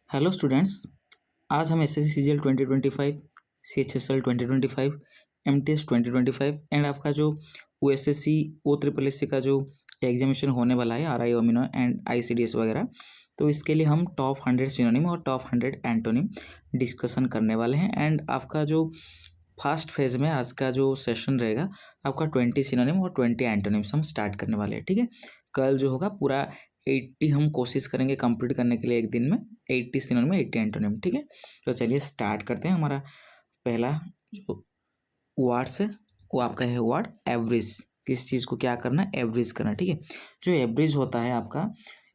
Hello students. आज हम SSC CGL 2025, CHSL 2025, MTS 2025 and आपका जो ओएसएससी ओ ट्रिपल एससी का जो एग्जामिनेशन होने वाला है आरआई ओमिनो एंड आईसीडीएस वगैरह, तो इसके लिए हम टॉप 100 सिनोनिम और टॉप 100 एंटोनिम डिस्कशन करने वाले हैं। एंड आपका जो फर्स्ट फेज में आज का जो सेशन रहेगा आपका 20 सिनोनिम और 20 एंटोनिम्स हम स्टार्ट करने वाले हैं। ठीक है, कल जो होगा पूरा 80 हम कोशिश करेंगे कंप्लीट करने के लिए एक दिन में, 80 सिनोनिम 80 एंटोनिम। ठीक है, तो चलिए स्टार्ट करते हैं। हमारा पहला जो वर्ड्स है वो आपका है वर्ड एवरेज। किस चीज़ को क्या करना है? एवरेज करना। ठीक है, जो एवरेज होता है आपका,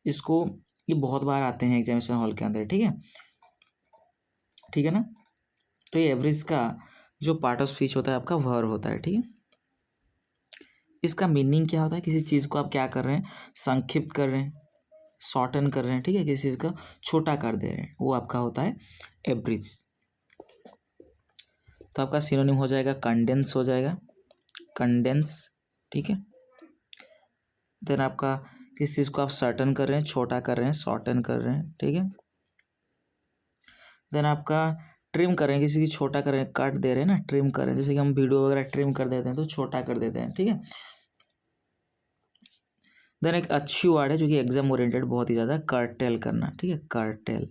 इसको ये बहुत बार आते हैं एग्जामिनेशन हॉल के अंदर। ठीक है ना। तो ये एवरेज का जो पार्ट ऑफ स्पीच होता है आपका वर्ब होता है। ठीक है, इसका मीनिंग क्या होता है? किसी चीज़ को आप क्या कर रहे हैं? संक्षिप्त कर रहे हैं, शॉर्टन कर रहे हैं। ठीक है, किसी चीज़ का छोटा कर दे रहे हैं, वो आपका होता है एवरेज। तो आपका सिनोनिम हो जाएगा कंडेंस, हो जाएगा कंडेंस। ठीक है, देन आपका किस चीज़ को आप शॉर्टन कर रहे हैं, छोटा कर रहे हैं, शॉर्टन कर रहे हैं। ठीक है, देन आपका ट्रिम कर रहे हैं, किसी की छोटा कर रहे हैं, काट दे रहे हैं ना, ट्रिम कर रहे हैं। जैसे कि हम वीडियो वगैरह ट्रिम कर देते हैं तो छोटा कर देते हैं। ठीक है, देन एक अच्छी वर्ड है जो कि एग्जाम ओरिएंटेड बहुत ही ज़्यादा, कर्टेल करना। ठीक है, कर्टेल,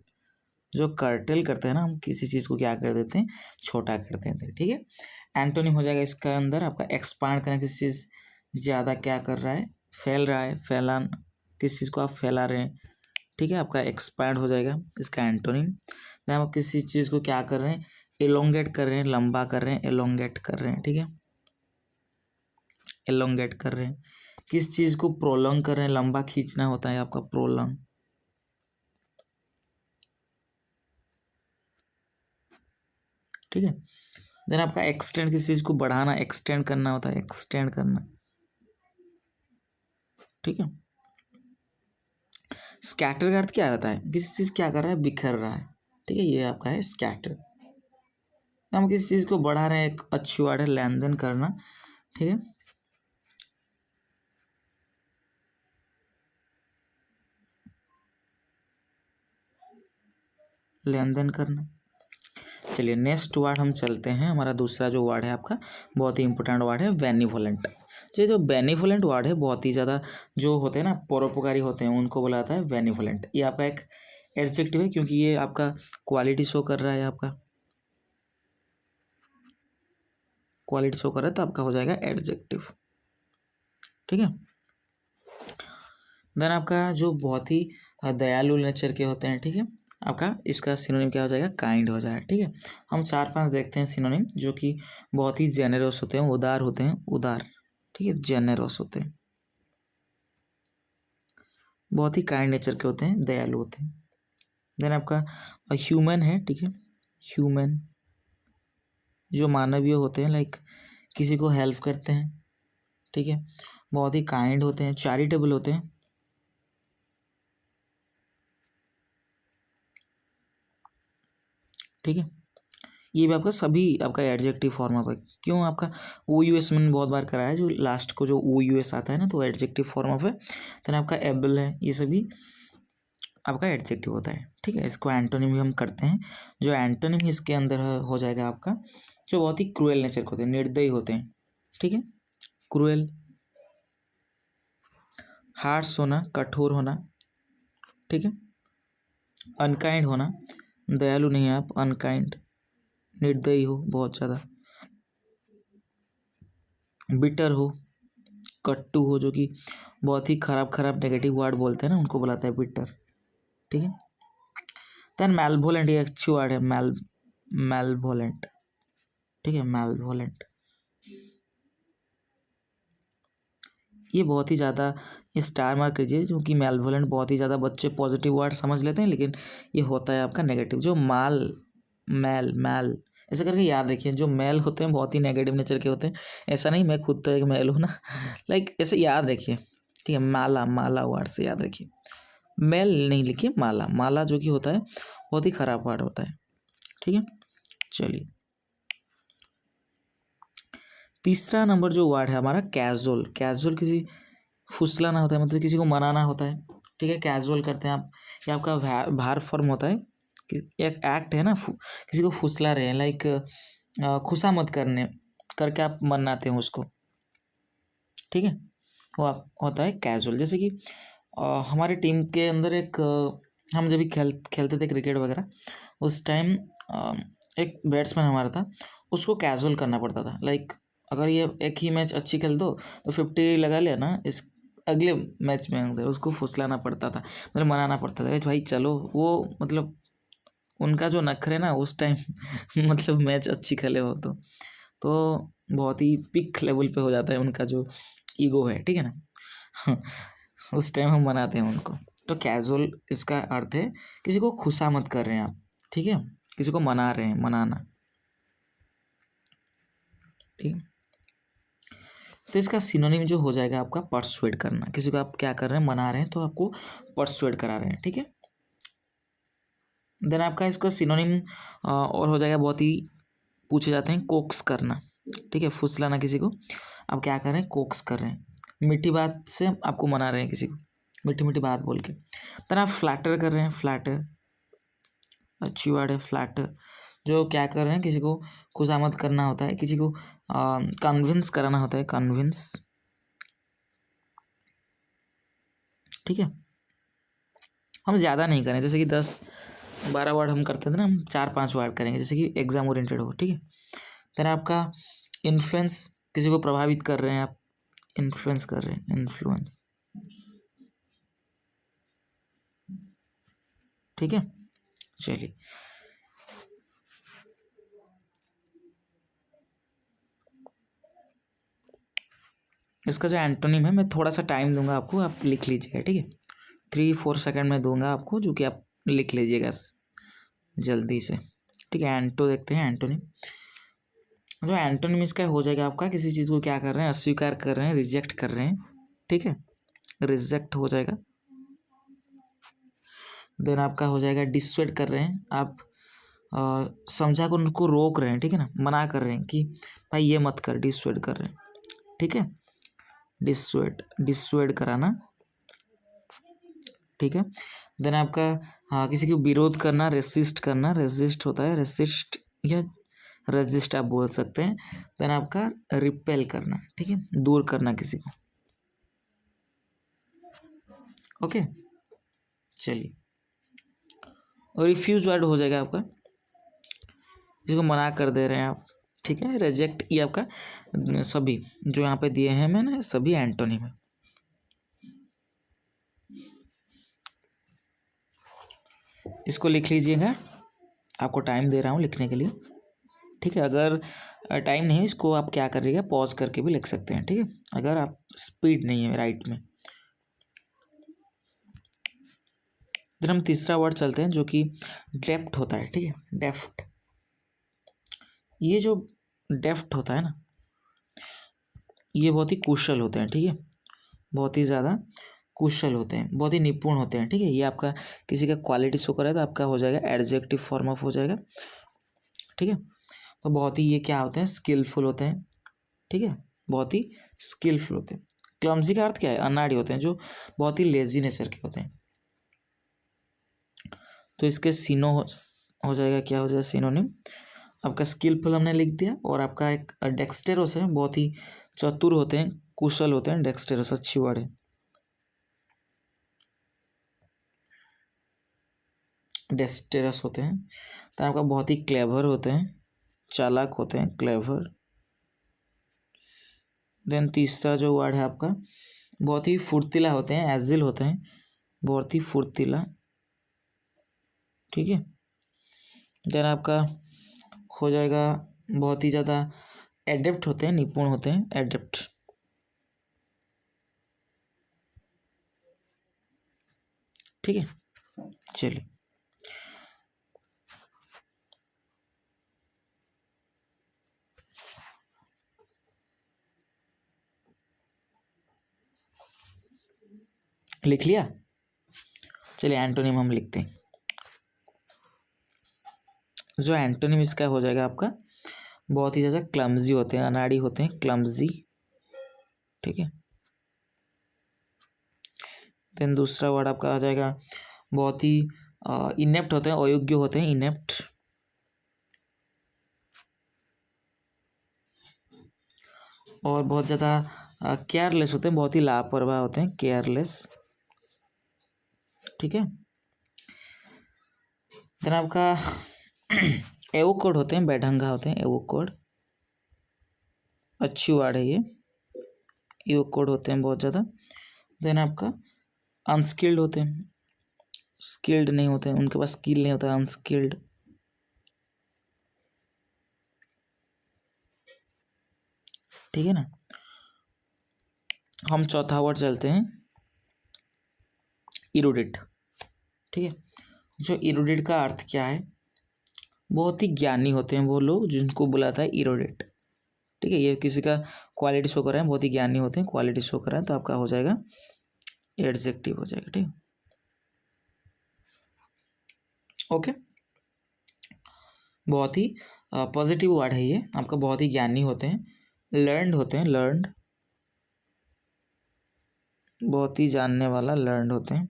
जो कर्टेल करते हैं ना, हम किसी चीज़ को क्या कर देते हैं? छोटा कर देते हैं। ठीक है, एंटोनिम हो जाएगा इसका अंदर आपका एक्सपांड करना, किसी चीज़ ज़्यादा क्या कर रहा है? फैल रहा है, फैलान, किस चीज़ को आप फैला रहे हैं। ठीक है, आपका एक्सपांड हो जाएगा इसका एंटोनिम। देन आप किसी चीज़ को क्या कर रहे हैं? एलोंगेट कर रहे हैं, लंबा कर रहे हैं, एलोंगेट कर रहे हैं। ठीक है, एलोंगेट कर रहे हैं। किस चीज़ को प्रोलॉन्ग कर रहे हैं? लंबा खींचना होता है आपका प्रोलॉन्ग। ठीक है, देन आपका एक्सटेंड, किसी चीज़ को बढ़ाना, एक्सटेंड करना होता है, एक्सटेंड करना। ठीक है, स्कैटर का अर्थ क्या होता है? किसी चीज़ क्या कर रहा है? बिखर रहा है। ठीक है, ये आपका है स्कैटर। हम किसी चीज़ को बढ़ा रहे हैं, एक अच्छी वर्ड है लेन देन करना। ठीक है, लेन देन करना। चलिए नेक्स्ट वर्ड हम चलते हैं। हमारा दूसरा जो वर्ड है आपका बहुत ही इंपॉर्टेंट वर्ड है बेनिवोलेंट। जो बेनिवोलेंट वर्ड है बहुत ही ज़्यादा जो होते हैं ना परोपकारी होते हैं, उनको बोला जाता है बेनिवोलेंट। ये आपका एक एडजेक्टिव है क्योंकि ये आपका क्वालिटी शो कर रहा है, आपका क्वालिटी शो कर रहा है, तो आपका हो जाएगा एडजेक्टिव। ठीक है, देन आपका जो बहुत ही दयालु नेचर के होते हैं। ठीक है, आपका इसका सिनोनिम क्या हो जाएगा? काइंड हो जाएगा। ठीक है, हम 4-5 देखते हैं सिनोनिम जो कि बहुत ही जेनरस होते हैं, उदार होते हैं, उदार। ठीक है, जेनरस होते हैं, बहुत ही काइंड नेचर के होते हैं, दयालु होते हैं। देन आपका ह्यूमन है। ठीक है, ह्यूमन जो मानवीय होते हैं, लाइक किसी को हेल्प करते हैं। ठीक है, बहुत ही काइंड होते हैं, चैरिटेबल होते हैं। ठीक है, ये भी आपका सभी आपका एडजेक्टिव फॉर्म ऑफ है। क्यों? आपका ओ यू एस मैंने बहुत बार कराया है, जो लास्ट को जो ओ यू एस आता है ना, तो एडजेक्टिव फॉर्म ऑफ है। देन आपका एबल है, ये सभी आपका एडजेक्टिव होता है। ठीक है, इसको एंटोनिम भी हम करते हैं। जो एंटोनिम इसके अंदर हो जाएगा आपका जो बहुत ही क्रूएल नेचर के होते हैं, निर्दयी होते हैं। ठीक है, क्रूएल, हार्श होना, कठोर होना। ठीक है, अनकाइंड होना, दयालु नहीं आप, अनकाइंड, निर्दयी हो बहुत ज़्यादा, बिटर हो, कट्टू हो, जो कि बहुत ही खराब खराब नेगेटिव वर्ड बोलते हैं ना, उनको बुलाता है बिटर। ठीक है, देन मैलवोलेंट, ये अच्छी वर्ड है, मैलवोलेंट। ठीक है, मैलवोलेंट, ये बहुत ही ज़्यादा स्टार मार्क कीजिए, क्योंकि मैलवोलेंट बहुत ही ज़्यादा बच्चे पॉजिटिव वर्ड समझ लेते हैं, लेकिन ये होता है आपका नेगेटिव। जो मैल ऐसे करके याद रखिए, जो मेल होते हैं बहुत ही नेगेटिव नेचर के होते हैं। ऐसा नहीं मैं खुद तो एक मेल हूँ ना, लाइक ऐसे याद रखिए। ठीक है, माला, माला वर्ड से याद रखिए, मेल नहीं लिखिए, माला। माला जो कि होता है बहुत ही खराब वर्ड होता है। ठीक है, चलिए तीसरा नंबर जो वर्ड है हमारा कैजुअल। कैजुअल किसी फुसलाना होता है, मतलब किसी को मनाना होता है। ठीक है, कैजुअल करते हैं आप, ये आपका भार फॉर्म होता है, एक एक्ट है ना, किसी को फुसला रहे हैं, लाइक खुशामद करने करके आप मनाते हैं उसको, ठीक है। वो आप होता है कैजुअल। जैसे कि हमारी टीम के अंदर एक हम जब भी खेलते थे क्रिकेट वगैरह, उस टाइम एक बैट्समैन हमारा था, उसको कैजुअल करना पड़ता था। लाइक अगर ये एक ही मैच अच्छी खेल दो तो 50 लगा लिया ना, इस अगले मैच में अंदर उसको फुसलाना पड़ता था, मतलब मनाना पड़ता था, भाई चलो। वो मतलब उनका जो नखरे ना उस टाइम मतलब मैच अच्छी खेले हो तो बहुत ही पिक लेवल पे हो जाता है उनका जो ईगो है, ठीक है ना। उस टाइम हम मनाते हैं उनको। तो कैजुअल इसका अर्थ है किसी को खुशामद कर रहे हैं आप, ठीक है, किसी को मना रहे हैं, मनाना, ठीक है। तो इसका सिनोनिम जो हो जाएगा आपका परसुएड करना। किसी को आप क्या कर रहे हैं, मना रहे हैं, तो आपको परसुएड करा रहे हैं, ठीक है। देन आपका इसका सिनोनिम और हो जाएगा, बहुत ही पूछे जाते हैं, कोक्स करना, ठीक है, फुसलाना किसी को। आप क्या कर रहे हैं, कोक्स कर रहे हैं, मीठी बात से आपको मना रहे हैं किसी को, मीठी मीठी बात बोल के। देन आप फ्लैटर कर रहे हैं, फ्लैटर अच्छी वर्ड है, फ्लैटर, जो क्या कर रहे हैं, किसी को खुशामद करना होता है, किसी को कन्विंस कराना होता है, कन्विंस, ठीक है। हम ज़्यादा नहीं करें, जैसे कि 10-12 वर्ड हम करते थे ना, हम 4-5 वर्ड करेंगे, जैसे कि एग्जाम ओरिएंटेड हो, ठीक है। देन आपका इन्फ्लुएंस, किसी को प्रभावित कर रहे हैं आप, इन्फ्लुएंस कर रहे हैं, इन्फ्लुएंस, ठीक है। चलिए, इसका जो एंटोनिम है, मैं थोड़ा सा टाइम दूंगा आपको, आप लिख लीजिएगा, ठीक है। 3-4 सेकंड में दूंगा आपको, जो कि आप लिख लीजिएगा जल्दी से, ठीक है। एंटो देखते हैं, एंटोनिम। जो एंटोनिम इसका हो जाएगा आपका, किसी चीज़ को क्या कर रहे हैं, अस्वीकार कर रहे हैं, रिजेक्ट कर रहे हैं, ठीक है, रिजेक्ट हो जाएगा। देन आपका हो जाएगा डिसवेड कर रहे हैं आप, समझा कर उनको रोक रहे हैं, ठीक है ना, मना कर रहे हैं कि भाई ये मत कर, डिसवेड कर रहे हैं, ठीक है, डिसवेड, डिसवेड कराना, ठीक है। देन आपका हाँ, किसी को विरोध करना, रेसिस्ट करना, रेसिस्ट होता है, रेसिस्ट या रेजिस्ट आप बोल सकते हैं। देन आपका रिपेल करना, ठीक है, दूर करना किसी को, ओके। चलिए, और रिफ्यूज वर्ड हो जाएगा आपका, किसी को मना कर दे रहे हैं आप, ठीक है। रिजेक्ट, ये आपका सभी जो यहाँ पे दिए हैं मैंने, सभी एंटोनिम है। इसको लिख लीजिएगा, आपको टाइम दे रहा हूँ लिखने के लिए, ठीक है। अगर टाइम नहीं है, इसको आप क्या करिएगा, पॉज करके भी लिख सकते हैं, ठीक है, अगर आप स्पीड नहीं है राइट में। फिर हम तीसरा वर्ड चलते हैं, जो कि डेप्थ होता है, ठीक है, डेप्थ। ये जो डेप्थ होता है ना, ये बहुत ही कुशल होते हैं, ठीक है, बहुत ही ज़्यादा कुशल होते हैं, बहुत ही निपुण होते हैं, ठीक है। ये आपका किसी का क्वालिटी शो करे तो आपका हो जाएगा एडजेक्टिव फॉर्म ऑफ हो जाएगा, ठीक है। तो बहुत ही ये क्या होते हैं, स्किलफुल होते हैं, ठीक है, बहुत ही स्किलफुल होते हैं। क्लमजी का अर्थ क्या है, अनाड़ी होते हैं, जो बहुत ही लेजी नेचर के होते हैं। तो इसके सीनो हो जाएगा, क्या हो जाएगा, सिनोनिम। आपका स्किलफुल हमने लिख दिया, और आपका एक डेक्सटेरोस है, बहुत ही चतुर होते हैं, कुशल होते हैं, डेक्सटेरोस अच्छी वर्ड है। डेक्सटेरस होते हैं। तो आपका बहुत ही क्लेवर होते हैं, चालाक होते हैं, क्लेवर। देन तीसरा जो वर्ड है आपका, बहुत ही फुर्तीला होते हैं, एजिल होते हैं, बहुत ही फुर्तीला, ठीक है। देन आपका हो जाएगा, बहुत ही ज़्यादा एडेप्ट होते हैं, निपुण होते हैं, एडेप्ट, ठीक है। चलिए, लिख लिया। चलिए, एंटोनिम हम लिखते हैं। जो एंटोनिम इसका हो जाएगा आपका, बहुत ही ज़्यादा क्लमजी होते हैं, अनाड़ी होते हैं, क्लमजी, ठीक है। देन दूसरा वर्ड आपका आ जाएगा, बहुत ही इनेप्ट होते हैं, अयोग्य होते हैं, इनेप्ट। और बहुत ज़्यादा केयरलेस होते हैं, बहुत ही लापरवाह होते हैं, केयरलेस। ठीक है। देन आपका एवोकोड होते हैं, बेढंगा होते हैं, एवोकोड। अच्छी वर्ड है ये, एवोकोड होते हैं बहुत ज़्यादा। देन आपका अनस्किल्ड होते हैं, स्किल्ड नहीं होते हैं, उनके पास स्किल नहीं होता है, अनस्किल्ड। ठीक है ना। हम चौथा वर्ड चलते हैं, इरोडेट। ठीक है। जो इरोडेट का अर्थ क्या है, बहुत ही ज्ञानी होते हैं वो लोग जिनको बुलाता है इरोडेट। ठीक है। ये किसी का क्वालिटी शो कर रहे हैं, बहुत ही ज्ञानी होते हैं, क्वालिटी शो कर रहे हैं, तो आपका हो जाएगा एडजेक्टिव हो जाएगा। ठीक है। ओके। बहुत ही पॉजिटिव वर्ड है ये आपका, बहुत ही ज्ञानी होते हैं, लर्नड होते हैं, लर्नड, बहुत ही जानने वाला, लर्नड होते हैं।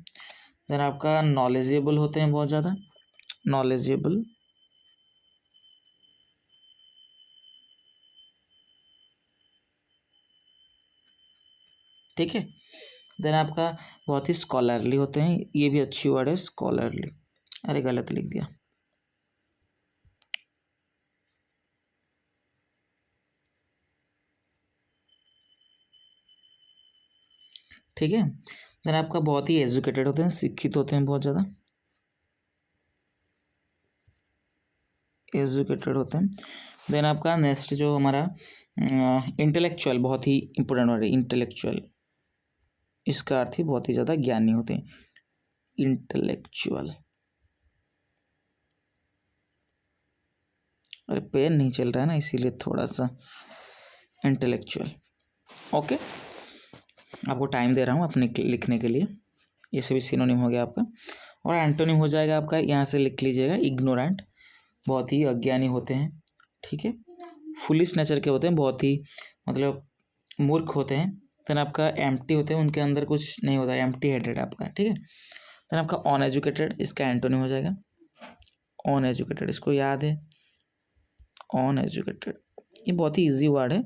देन आपका नॉलेजेबल होते हैं, बहुत ज़्यादा नॉलेजेबल। ठीक है। देन आपका बहुत ही स्कॉलरली होते हैं, ये भी अच्छी वर्ड है, स्कॉलरली। अरे गलत लिख दिया। ठीक है। देन आपका बहुत ही एजुकेटेड होते हैं, शिक्षित होते हैं बहुत ज़्यादा, एजुकेटेड होते हैं। देन आपका नेक्स्ट जो हमारा इंटेलेक्चुअल, बहुत ही इंपॉर्टेंट वर्ड है, इंटेलेक्चुअल। इसका अर्थ ही बहुत ही ज़्यादा ज्ञानी होते हैं, इंटेलेक्चुअल। अरे पेन नहीं चल रहा है ना, इसीलिए थोड़ा सा इंटेलेक्चुअल। ओके, आपको टाइम दे रहा हूँ अपने लिखने के लिए। ये सभी सिनोनिम हो गया आपका। और एंटोनिम हो जाएगा आपका, यहाँ से लिख लीजिएगा, इग्नोरेंट, बहुत ही अज्ञानी होते हैं। ठीक है। फुलिश नेचर के होते हैं, बहुत ही मतलब मूर्ख होते हैं। देन आपका एम्प्टी होते हैं, उनके अंदर कुछ नहीं होता है, एम्प्टी हेडेड आपका। ठीक है। देन आपका अनएजुकेटेड, इसका एंटोनिम हो जाएगा अनएजुकेटेड, इसको याद है, अनएजुकेटेड। ये बहुत ही इजी वर्ड है।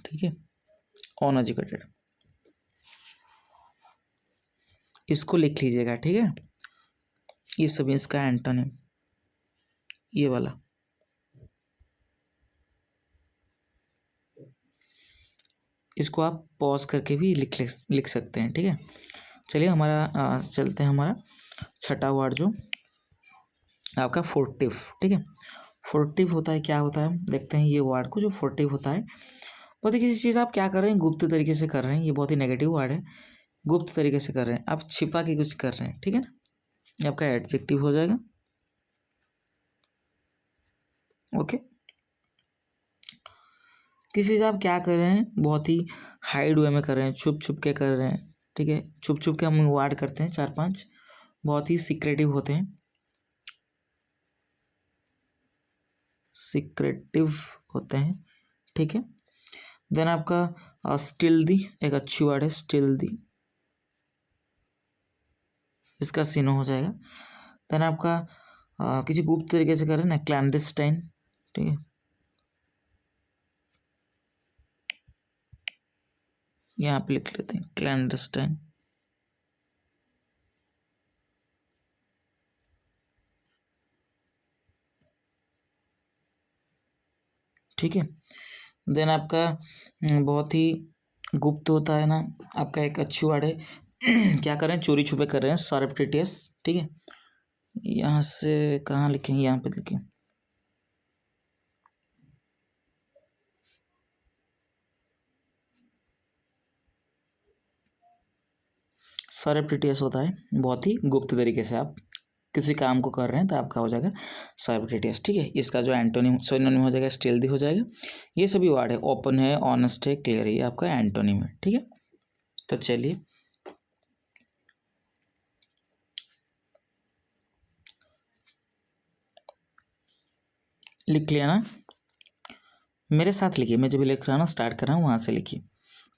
ठीक है। अनएजुकेटेड, इसको लिख लीजिएगा। ठीक है। ये सभी इसका एंटोनिम, ये वाला। इसको आप पॉज करके भी लिख सकते हैं। ठीक है। चलिए हमारा चलते हैं हमारा छठा वर्ड जो आपका फोर्टिव। ठीक है। फोर्टिव होता है, क्या होता है देखते हैं ये वर्ड को। जो फोर्टिव होता है, बहुत ही किसी चीज़ आप क्या कर रहे हैं, गुप्त तरीके से कर रहे हैं, ये बहुत ही नेगेटिव वर्ड है। गुप्त तरीके से कर रहे हैं, आप छिपा के कुछ कर रहे हैं। ठीक है ना। ये आपका एडजेक्टिव हो जाएगा। ओके। किसी चीज़ आप क्या कर रहे हैं, बहुत ही हाइड वे में कर रहे हैं, छुप छुप के कर रहे हैं। ठीक है। छुप छुप के हम वर्ड करते हैं 4-5, बहुत ही सीक्रेटिव होते हैं, सीक्रेटिव होते हैं। ठीक है। देन आपका स्टिल्दी, एक अच्छी वर्ड है, स्टिल्दी, इसका सिनो हो जाएगा। देन आपका किसी गुप्त तरीके से कर रहे हैं ना, क्लैंडस्टाइन। ठीक है। यहाँ पे लिख लेते हैं क्लैंडस्टाइन। ठीक है। देन आपका बहुत ही गुप्त होता है ना, आपका एक अच्छी वर्ड है क्या कर रहे हैं, चोरी छुपे कर रहे हैं, सरप्टिटियस। ठीक है। यहाँ से कहाँ लिखेंगे, यहाँ पे लिखें, सरप्टिटियस होता है, बहुत ही गुप्त तरीके से आप किसी काम को कर रहे हैं, तो आपका हो जाएगा सरप्टिटियस। ठीक है। इसका जो एंटोनिम सिनोनिम हो जाएगा, स्टिल्दी हो जाएगा। ये सभी वर्ड है, ओपन है, ऑनेस्ट है, क्लियर है, ये आपका एंटोनिम है। ठीक है। तो चलिए लिख लिया ना, मेरे साथ लिखिए, मैं जब लिख रहा हूँ ना, स्टार्ट कर रहा हूँ वहाँ से लिखिए।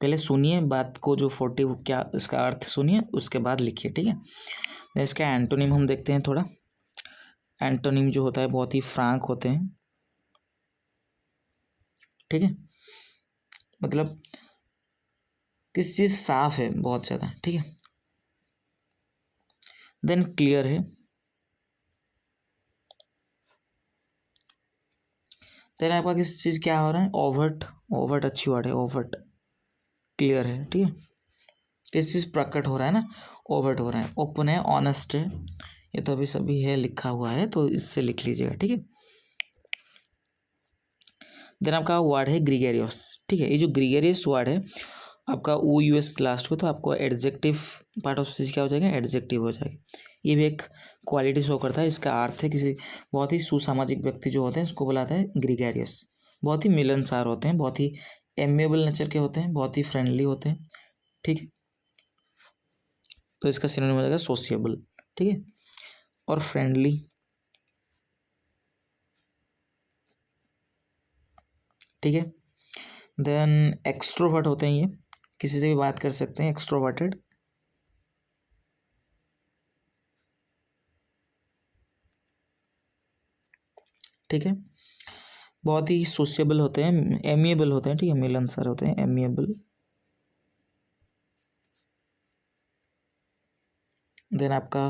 पहले सुनिए बात को, जो 40 क्या इसका अर्थ सुनिए, उसके बाद लिखिए। ठीक है। इसका एंटोनिम हम देखते हैं थोड़ा। एंटोनिम जो होता है बहुत ही फ्रैंक होते हैं, ठीक है, मतलब किसी चीज़ साफ है बहुत ज़्यादा, ठीक है। देन क्लियर है। देन आपका किसी चीज़ क्या हो रहा है, ओवर्ट। ओवर्ट अच्छी वर्ड है, ओवर्ट क्लियर है, ठीक है। किसी चीज़ प्रकट हो रहा है ना, ओवर्ट हो रहा है। ओपन है, ऑनेस्ट है, ये तो अभी सभी है लिखा हुआ है, तो इससे लिख लीजिएगा, ठीक है। देन आपका वर्ड है ग्रीगेरियस, ठीक है। ये जो ग्रीगेरियस वर्ड है आपका ओ यू एस लास्ट को, तो आपको एडजेक्टिव पार्ट ऑफ स्पीच क्या हो जाएगा, एडजेक्टिव हो जाएगा। ये भी एक क्वालिटी शो करता है। इसका अर्थ है किसी बहुत ही सुसामाजिक व्यक्ति जो होते हैं उसको बुलाता है ग्रीगेरियस। बहुत ही मिलनसार होते हैं, बहुत ही एमेबल नेचर के होते हैं, बहुत ही फ्रेंडली होते हैं, ठीक है। तो इसका सिनोनिम हो जाएगा सोशिएबल, ठीक है, और फ्रेंडली, ठीक है। देन एक्सट्रोवर्ट होते हैं, ये किसी से भी बात कर सकते हैं, एक्सट्रोवर्टेड, ठीक है। बहुत ही सोशिएबल होते हैं, एमिएबल होते हैं, ठीक है, मिलनसार होते हैं, एमिएबल। देन आपका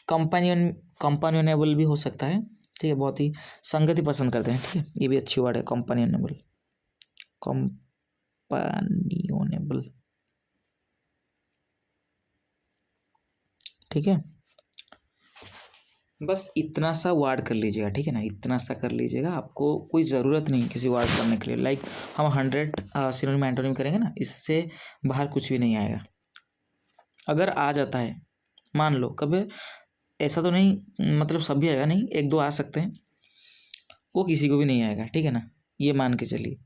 कंपेनियन, कंपेनियनेबल भी हो सकता है, ठीक है, बहुत ही संगति पसंद करते हैं, ठीक है, ये भी अच्छी वर्ड है, कंपेनियनेबल, कंपेनियनेबल, ठीक है। बस इतना सा वर्ड कर लीजिएगा, ठीक है ना, इतना सा कर लीजिएगा, आपको कोई ज़रूरत नहीं किसी वर्ड करने के लिए। लाइक हम 100 सिनोनिम एंटोनिम करेंगे ना, इससे बाहर कुछ भी नहीं आएगा। अगर आ जाता है, मान लो कभी, ऐसा तो नहीं मतलब सभी आएगा नहीं, एक दो आ सकते हैं, वो किसी को भी नहीं आएगा, ठीक है ना, ये मान के चलिए,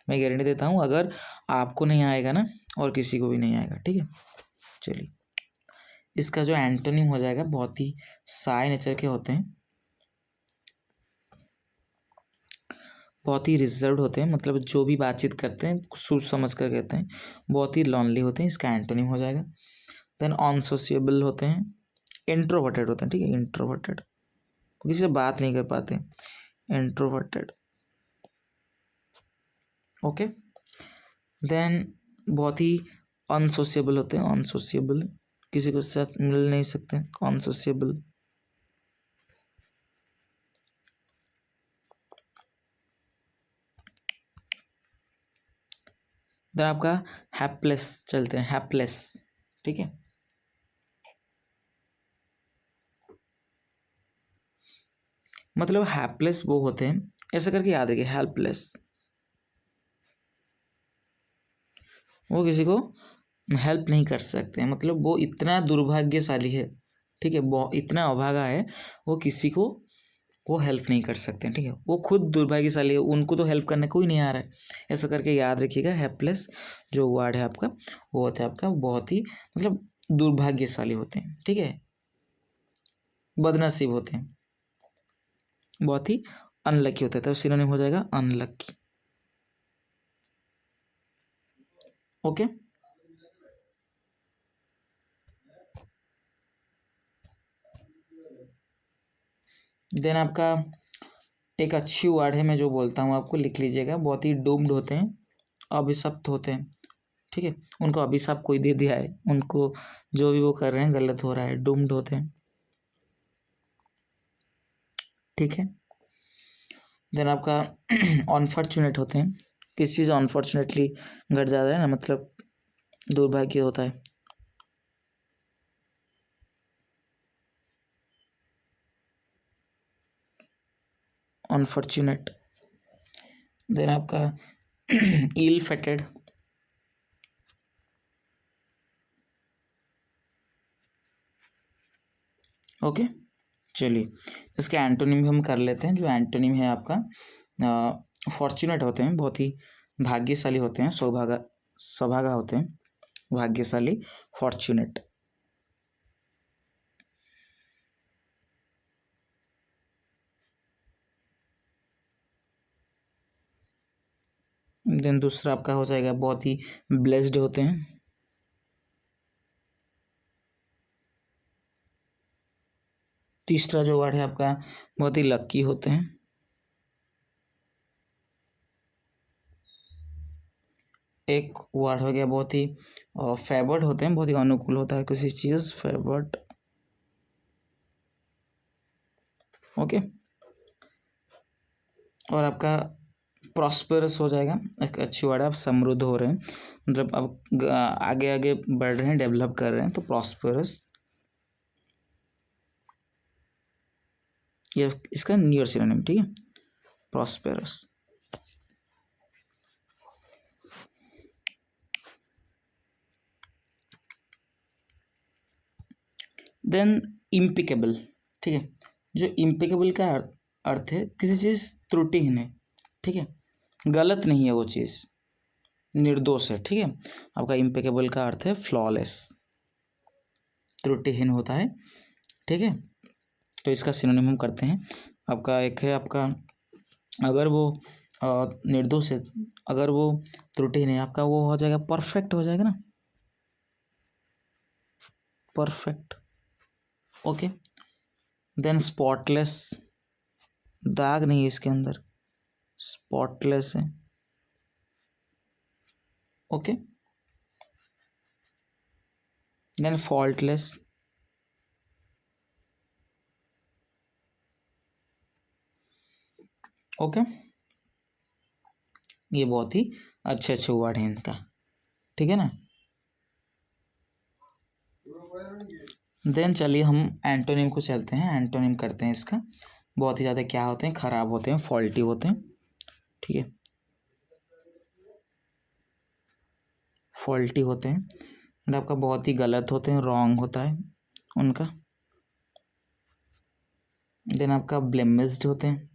मैं गारंटी देता हूँ, अगर आपको नहीं आएगा ना और किसी को भी नहीं आएगा, ठीक है। चलिए, इसका जो एंटोनिम हो जाएगा, बहुत ही साय नेचर के होते हैं, बहुत ही रिजर्व्ड होते हैं, मतलब जो भी बातचीत करते हैं सोच समझ कर कहते हैं, बहुत ही लॉनली होते हैं, इसका एंटोनिम हो जाएगा। देन अनसोशिएबल होते हैं, इंट्रोवर्टेड होते हैं, ठीक है, इंट्रोवर्टेड, किसी से बात नहीं कर पाते, इंट्रोवर्टेड, ओके। देन बहुत ही अनसोशिएबल होते हैं, अनसोशिएबल, किसी के साथ मिल नहीं सकते, अनसोशिएबल। देन आपका हैप्लेस चलते हैं, हैप्लेस, ठीक है। मतलब हैप्लेस वो होते हैं, ऐसा करके याद रखिए, हेल्पलेस, वो किसी को हेल्प नहीं कर सकते हैं, मतलब वो इतना दुर्भाग्यशाली है, ठीक है, वो इतना अभागा है, वो किसी को वो हेल्प नहीं कर सकते हैं, ठीक है, वो खुद दुर्भाग्यशाली है, उनको तो हेल्प करने कोई नहीं आ रहा है, ऐसा करके याद रखिएगा। हेल्पलेस जो वर्ड है आपका, वो होता है आपका बहुत ही मतलब दुर्भाग्यशाली होते हैं, ठीक है, बदनसीब होते हैं, बहुत ही अनलकी होते हैं, तो सिनोनिम हो जाएगा अनलकी, ओके। देन आपका एक अच्छी वर्ड है, मैं जो बोलता हूँ आपको लिख लीजिएगा, बहुत ही डूम्ड होते हैं, अभिशप्त होते हैं, ठीक है, उनको अभिशाप कोई दे दिया है, उनको जो भी वो कर रहे हैं गलत हो रहा है, डूम्ड होते हैं, ठीक है। देन आपका अनफॉर्चुनेट होते हैं, किसी चीज़ अनफॉर्चुनेटली घट जाता है ना, मतलब दुर्भाग्य होता है, अनफॉर्चुनेट। देन आपका इल फेटेड, ओके। चलिए, इसका एंटोनिम भी हम कर लेते हैं। जो एंटोनिम है आपका, फॉर्चुनेट होते हैं, बहुत ही भाग्यशाली होते हैं, सौभागा होते हैं, भाग्यशाली, फॉर्चुनेट। देन दूसरा आपका हो जाएगा, बहुत ही ब्लेस्ड होते हैं, तीसरा जो वर्ड है आपका बहुत ही लक्की होते हैं। एक वर्ड हो गया बहुत ही फेवर्ड होते हैं, बहुत ही अनुकूल होता है किसी चीज़, फेवर्ड। ओके, और आपका प्रॉस्पेरस हो जाएगा, एक अच्छी वर्ड है, आप समृद्ध हो रहे हैं, मतलब आप आगे आगे बढ़ रहे हैं, डेवलप कर रहे हैं, तो प्रॉस्पेरस ये इसका नियर सिनोनिम, ठीक है, प्रॉस्पेरस। देन इम्पिकेबल, ठीक है, जो इम्पिकेबल का अर्थ है किसी चीज़ त्रुटिहीन है, ठीक है, गलत नहीं है वो चीज़, निर्दोष है, ठीक है। आपका इम्पेकेबल का अर्थ है फ्लॉलेस, त्रुटिहीन होता है, ठीक है। तो इसका सिनोनिम हम करते हैं। आपका एक है आपका, अगर वो निर्दोष है, अगर वो त्रुटिहीन है, आपका वो हो जाएगा परफेक्ट, हो जाएगा ना, परफेक्ट। ओके, देन स्पॉटलेस, दाग नहीं है इसके अंदर, स्पॉटलेस है। ओके, देन फॉल्टलेस, ओके, ये बहुत ही अच्छे अच्छे वर्ड हैं इनका, ठीक है ना। देन चलिए हम एंटोनिम को चलते हैं, एंटोनिम करते हैं इसका। बहुत ही ज़्यादा क्या होते हैं, ख़राब होते हैं, फॉल्टी होते हैं, ठीक है, फॉल्टी होते हैं, और आपका बहुत ही गलत होते हैं, रॉन्ग होता है उनका। देन आपका ब्लेमिस्ड होते हैं,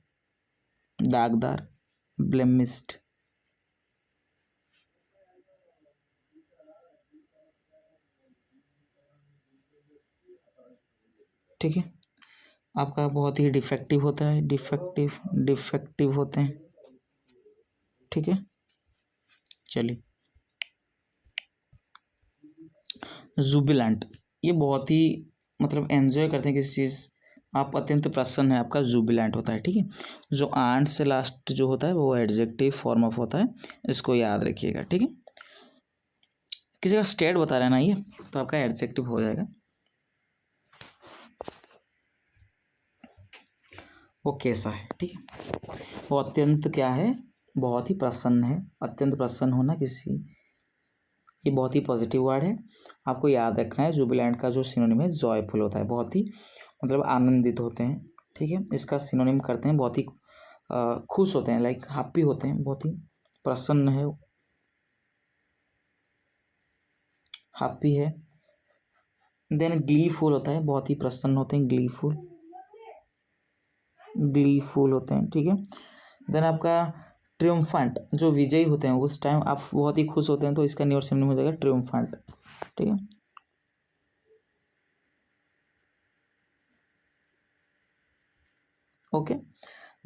दागदार, ब्लेमिस्ड, ठीक है। आपका बहुत ही डिफेक्टिव होता है, डिफेक्टिव, डिफेक्टिव होते हैं, ठीक है। चलिए, जुबिलेंट, ये बहुत ही मतलब एंजॉय करते हैं किसी चीज़, आप अत्यंत प्रसन्न है, आपका जुबिलेंट होता है, ठीक है। जो आंट से लास्ट जो होता है वो एडजेक्टिव फॉर्म ऑफ होता है, इसको याद रखिएगा, ठीक है। किसी का स्टेट बता रहा है ना ये, तो आपका एडजेक्टिव हो जाएगा। वो कैसा है, ठीक है, वो अत्यंत क्या है, बहुत ही प्रसन्न है, अत्यंत प्रसन्न होना किसी, ये बहुत ही पॉजिटिव वर्ड है, आपको याद रखना है। जुबिलेंट का जो सिनोनिम है जॉयफुल होता है, बहुत ही मतलब आनंदित होते हैं, ठीक है। इसका सिनोनिम करते हैं बहुत ही खुश होते हैं, लाइक हैप्पी होते हैं, बहुत ही प्रसन्न है, हैप्पी है। देन ग्लीफुल होता है, बहुत ही प्रसन्न होते हैं, ग्लीफुल, ग्लीफुल होते हैं, ठीक है। देन आपका ट्रिumphant, जो विजयी होते हैं, उस टाइम आप बहुत ही खुश होते हैं, तो इसका न्यूअर सिनोनिम हो जाएगा ट्रिumphant, ठीक है। ओके,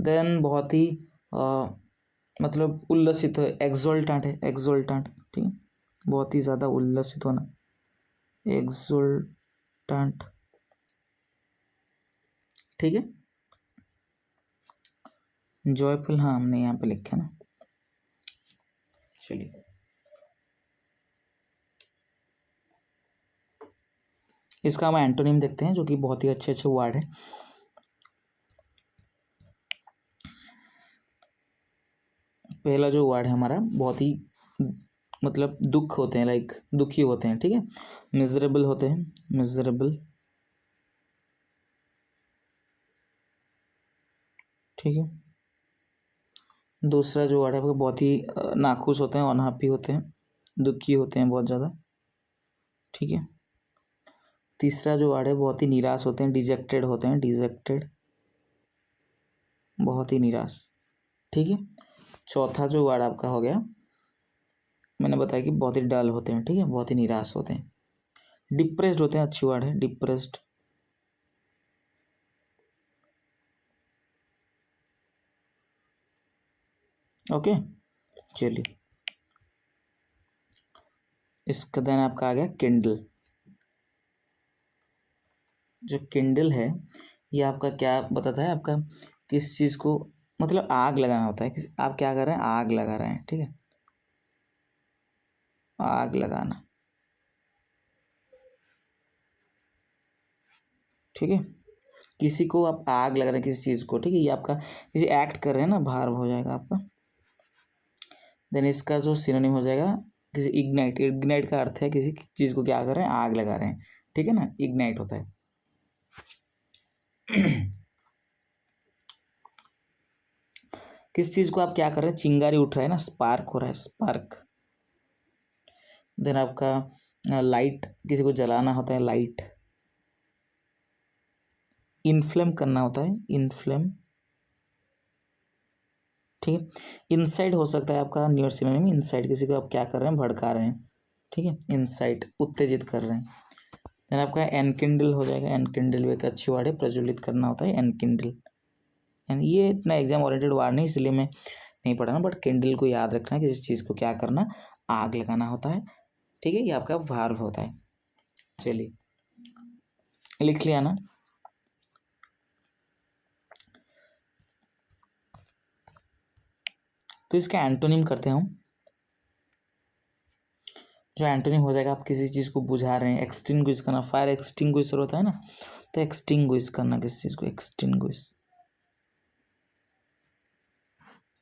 देन बहुत ही मतलब उल्लसित है, एक्सोल्टेंट है, एक्सोल्टेंट, ठीक है, बहुत ही ज़्यादा उल्लसित होना, एक्सोल्टेंट, ठीक है। जॉयफुल, हाँ हमने यहाँ पे लिखा ना। चलिए, इसका हम एंटोनिम देखते हैं, जो कि बहुत ही अच्छे अच्छे वर्ड है। पहला जो वर्ड है हमारा, बहुत ही मतलब दुख होते हैं, लाइक दुखी होते हैं, ठीक है, मिजरेबल होते हैं, मिजरेबल, ठीक है। दूसरा जो वर्ड है वो बहुत ही नाखुश होते हैं, अनहैप्पी होते हैं, दुखी होते हैं बहुत ज़्यादा, ठीक है। तीसरा जो वर्ड है बहुत ही निराश होते हैं, डिजेक्टेड होते हैं, डिजेक्टेड, बहुत ही निराश, ठीक है। चौथा जो वर्ड आपका हो गया, मैंने बताया कि बहुत ही डल होते हैं, ठीक है, बहुत ही निराश होते हैं, डिप्रेस्ड होते हैं, अच्छी वर्ड है, डिप्रेस्ड, ओके। चलिए, इसका देन आपका आ गया किंडल। जो किंडल है ये आपका क्या बताता है, आपका किस चीज़ को मतलब आग लगाना होता है। आप क्या कर रहे हैं, आग लगा रहे हैं, ठीक है, आग लगाना, ठीक है। किसी को आप आग लगा रहे हैं, किसी चीज़ को, ठीक है, ये आपका किसी एक्ट कर रहे हैं ना, भार्ब हो जाएगा आपका। देन इसका जो सिनोनिम हो जाएगा किसी इग्नाइट। इग्नाइट का अर्थ है किसी चीज़ को क्या कर रहे हैं, आग लगा रहे हैं, ठीक है ना, इग्नाइट होता है। किस चीज़ को आप क्या कर रहे हैं, चिंगारी उठ रहा है ना, स्पार्क हो रहा है, स्पार्क। देन आपका लाइट, किसी को जलाना होता है, लाइट। इन्फ्लेम करना होता है, इन्फ्लेम, ठीक है। इनसाइड हो सकता है आपका न्यूअर सिनोनिम, इनसाइड, किसी को आप क्या कर रहे हैं, भड़का रहे हैं, ठीक है, इनसाइड, उत्तेजित कर रहे हैं। देन आपका एनकिंडल हो जाएगा, एनकिंडल भी एक अच्छी वर्ड है, प्रज्वलित करना होता है, एनकिंडल। एंड ये इतना एग्जाम ओरिएंटेड वर्ड नहीं, इसलिए मैं नहीं पढ़ा ना, बट किंडल को याद रखना, किसी चीज़ को क्या करना, आग लगाना होता है, ठीक है, ये आपका वर्ब होता है। चलिए लिख लिया ना। तो इसका एंटोनिम करते हैं हम। जो एंटोनिम हो जाएगा, आप किसी चीज़ को बुझा रहे हैं, एक्सटिंग्विश करना, फायर एक्सटिंग्विशर होता है ना, तो एक्सटिंग्विश करना किसी चीज़ को, एक्सटिंग्विश,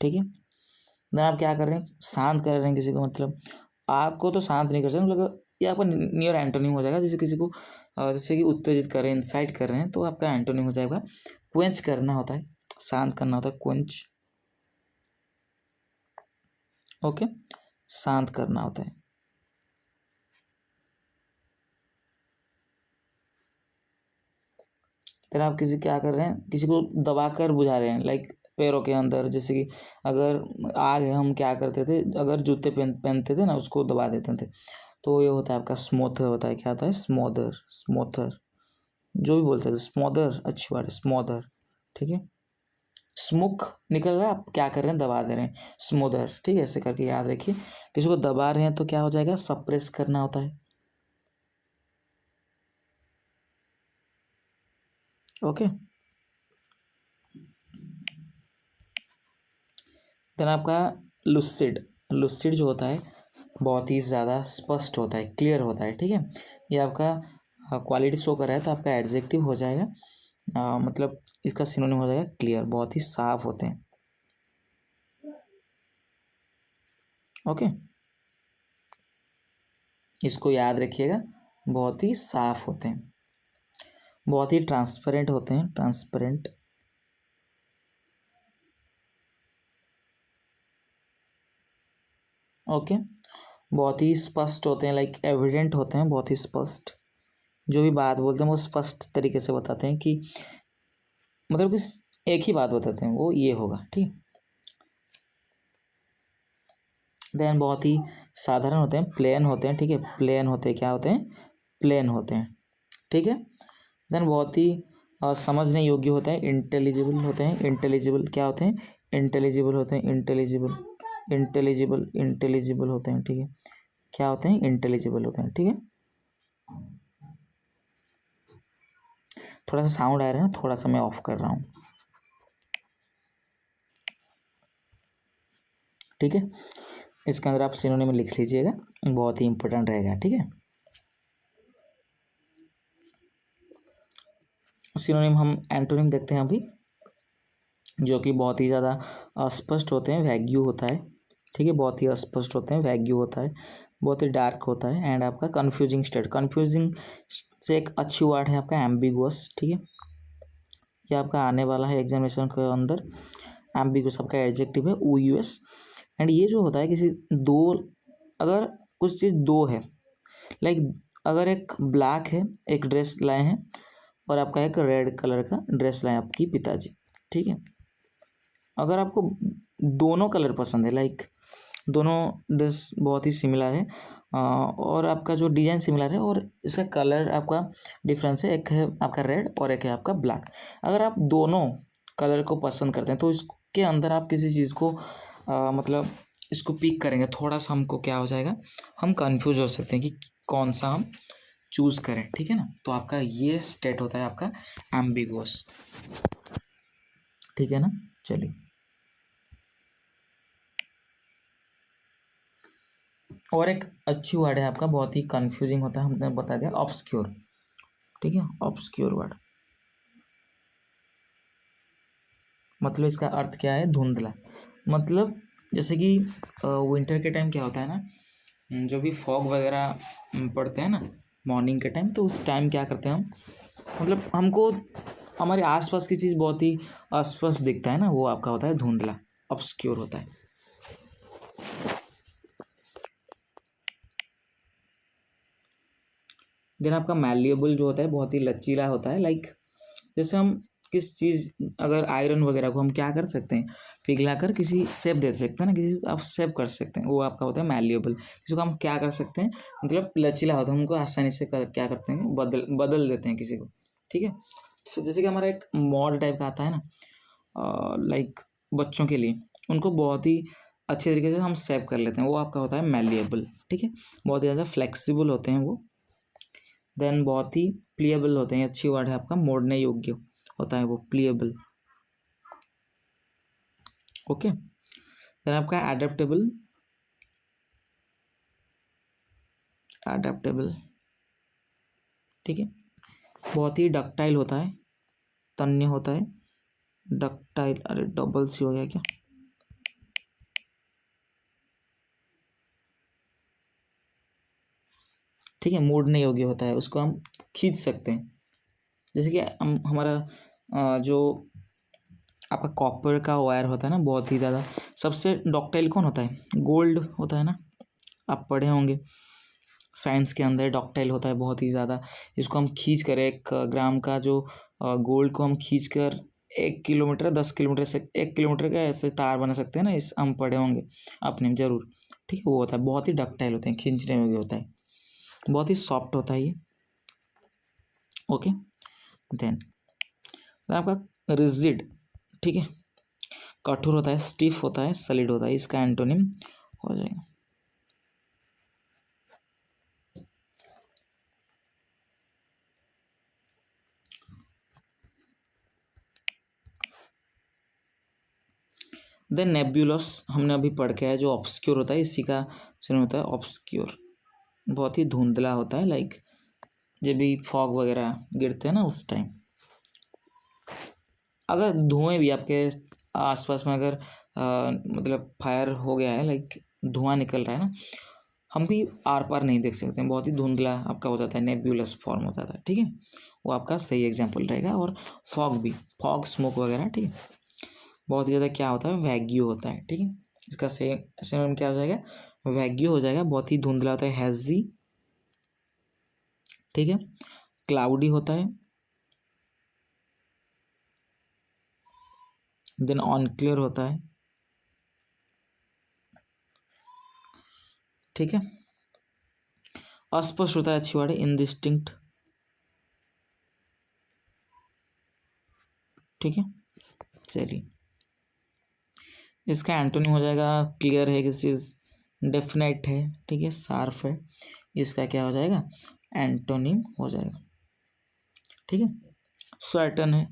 ठीक है। देन आप क्या कर रहे हैं, शांत कर रहे हैं किसी को, मतलब आग को तो शांत नहीं कर सकते, मतलब ये आपका नियर एंटोनिम हो जाएगा। जैसे किसी को जैसे कि उत्तेजित कर रहे हैं, इंसाइट कर रहे हैं, तो आपका एंटोनिम हो जाएगा क्वेंच करना होता है, शांत करना होता है, क्वेंच, ओके, शांत करना होता है। फिर आप किसी क्या कर रहे हैं, किसी को दबा कर बुझा रहे हैं, लाइक पैरों के अंदर, जैसे कि अगर आग है, हम क्या करते थे, अगर जूते पहनते थे ना, उसको दबा देते थे, तो ये होता है आपका स्मोथर होता है। क्या होता है, स्मोदर, स्मोथर, जो भी बोल सकते, स्मोदर अच्छी बात है, स्मोदर, ठीक है। स्मुक निकल रहा है, आप क्या कर रहे हैं, दबा दे रहे हैं, स्मोदर, ठीक है, ऐसे करके याद रखिए। किसी को दबा रहे हैं तो क्या हो जाएगा, सप्रेस करना होता है, ओके। देन आपका लुसिड, लुसिड जो होता है बहुत ही ज़्यादा स्पष्ट होता है, क्लियर होता है, ठीक है। ये आपका क्वालिटी शो कर रहा है, तो आपका एडजेक्टिव हो जाएगा, मतलब इसका सिनोनिम हो जाएगा क्लियर, बहुत ही साफ होते हैं, ओके। इसको याद रखिएगा, बहुत ही साफ होते हैं, बहुत ही ट्रांसपेरेंट होते हैं, ट्रांसपेरेंट, ओके। बहुत ही स्पष्ट होते हैं, लाइक एविडेंट होते हैं, बहुत ही स्पष्ट, जो भी बात बोलते हैं वो स्पष्ट तरीके से बताते हैं, कि मतलब कि एक ही बात बताते हैं, वो ये होगा, ठीक। देन बहुत ही साधारण होते हैं, प्लेन होते हैं, ठीक है, प्लेन होते हैं, क्या होते हैं, प्लेन होते हैं, ठीक है। देन बहुत ही समझने योग्य होता है, इंटेलिजिबल होते हैं, इंटेलिजिबल क्या होते हैं, इंटेलिजिबल होते हैं, इंटेलिजिबल, इंटेलिजिबल, इंटेलिजिबल होते हैं, ठीक है, क्या होते हैं, इंटेलिजिबल होते हैं, ठीक है। थोड़ा सा साउंड आ रहा है ना, थोड़ा सा मैं ऑफ कर रहा हूँ, ठीक है। इसके अंदर आप सिनोनिम लिख लीजिएगा, बहुत ही इंपॉर्टेंट रहेगा, ठीक है। सिनोनिम हम एंटोनिम देखते हैं अभी, जो कि बहुत ही ज़्यादा अस्पष्ट होते हैं, वैग्यू होता है, ठीक है, बहुत ही अस्पष्ट होते हैं, वैग्यू होता है, बहुत ही डार्क होता है, एंड आपका कन्फ्यूजिंग स्टेट, कन्फ्यूजिंग से एक अच्छी वर्ड है आपका एम्बिगुअस, ठीक है। ये आपका आने वाला है एग्जामिनेशन के अंदर, एम्बिगुअस आपका एडजेक्टिव है, ओ यू एस। एंड ये जो होता है किसी दो, अगर कुछ चीज़ दो है, लाइक अगर एक ब्लैक है, एक ड्रेस लाए हैं, और आपका एक रेड कलर का ड्रेस लाए आपकी पिताजी, ठीक है। अगर आपको दोनों कलर पसंद है, लाइक दोनों ड्रेस बहुत ही सिमिलर है, और आपका जो डिज़ाइन सिमिलर है, और इसका कलर आपका डिफरेंस है, एक है आपका रेड और एक है आपका ब्लैक। अगर आप दोनों कलर को पसंद करते हैं, तो इसके अंदर आप किसी चीज़ को मतलब इसको पिक करेंगे, थोड़ा सा हमको क्या हो जाएगा, हम कंफ्यूज हो सकते हैं कि कौन सा हम चूज करें, ठीक है ना। तो आपका ये स्टेट होता है आपका एम्बिगुअस, ठीक है ना। चलिए, और एक अच्छी वर्ड है आपका, बहुत ही कंफ्यूजिंग होता है, हमने बता दिया, ऑब्सक्योर, ठीक है। ऑब्सक्योर वर्ड मतलब इसका अर्थ क्या है, धुंधला। मतलब जैसे कि विंटर के टाइम क्या होता है ना, जो भी फॉग वगैरह पड़ते हैं ना मॉर्निंग के टाइम, तो उस टाइम क्या करते हैं हम, मतलब हमको हमारे आसपास की चीज़ बहुत ही अस्पष्ट दिखता है ना, वो आपका होता है धुंधला, ऑब्सक्योर होता है। देन आपका मैलिएबल जो होता है बहुत ही लचीला होता है, लाइक जैसे हम किस चीज़, अगर आयरन वगैरह को हम क्या कर सकते हैं, पिघला कर किसी शेप दे सकते हैं ना, किसी आप शेप कर सकते हैं, वो आपका होता है मैलिएबल। किसी को हम क्या कर सकते हैं, मतलब लचीला होता है, हमको आसानी से क्या करते हैं, बदल बदल देते हैं किसी को, ठीक है। फिर जैसे कि हमारा एक मॉड टाइप का आता है ना, लाइक बच्चों के लिए, उनको बहुत ही अच्छे तरीके से हम सेव कर लेते हैं, वो आपका होता है मैलिएबल, ठीक है। बहुत ही ज़्यादा फ्लेक्सिबल होते हैं वो। देन बहुत ही प्लिएबल होते हैं, अच्छी वर्ड है आपका, मोड़ने योग्य होता है वो, प्लिएबल, ओके। देन आपका एडेप्टेबल, एडेप्टेबल, ठीक है। बहुत ही डक्टाइल होता है, तन्य होता है, डक्टाइल, अरे डबल सी हो गया क्या, ठीक है। मोड़ने योग्य होता है, उसको हम खींच सकते हैं। जैसे कि हम हमारा जो आपका कॉपर का वायर होता है ना, बहुत ही ज़्यादा, सबसे डक्टाइल कौन होता है, गोल्ड होता है ना, आप पढ़े होंगे साइंस के अंदर, डक्टाइल होता है बहुत ही ज़्यादा। इसको हम खींच कर 1 ग्राम का जो गोल्ड को हम खींच कर 1 किलोमीटर 10 किलोमीटर से 1 किलोमीटर का ऐसे तार बना सकते हैं ना, इस हम पढ़े होंगे आपने ज़रूर, ठीक है। वो होता है बहुत ही डक्टाइल होते हैं, खींचने में भी होता है, बहुत ही सॉफ्ट होता है ये, ओके। देन आपका रिजिड, ठीक है, कठोर होता है, स्टिफ होता है, सॉलिड होता है, इसका एंटोनिम हो जाएगा। देन नेब्यूलस हमने अभी पढ़ के आया, जो ऑब्सक्योर होता है, इसी का सुन होता है ऑब्सक्योर, बहुत ही धुंधला होता है, लाइक जब भी फॉग वगैरह गिरते हैं ना उस टाइम, अगर धुएं भी आपके आसपास में अगर मतलब फायर हो गया है, लाइक धुआं निकल रहा है ना, हम भी आर पार नहीं देख सकते हैं, बहुत ही धुंधला आपका हो जाता है, नेब्यूलस फॉर्म हो जाता है, ठीक है। वो आपका सही एग्जाम्पल रहेगा। और फॉग भी, फॉग स्मोक वगैरह, ठीक है, बहुत ही ज़्यादा क्या होता है, वैग्यू होता है, ठीक है। इसका सही सिनोनिम क्या हो जाएगा, वैग्यू हो जाएगा, बहुत ही धुंधला होता है, हैजी, ठीक है। क्लाउडी होता है, देन ऑनक्लियर होता है, ठीक है। अस्पष्ट होता है, अच्छी वर्ड है, इनडिस्टिंक्ट, ठीक है। चलिए, इसका एंटोनिम हो जाएगा, क्लियर है किसी चीज़, डेफिनेट है, ठीक है, शार्प है, इसका क्या हो जाएगा, एंटोनिम हो जाएगा, ठीक है। सर्टन है,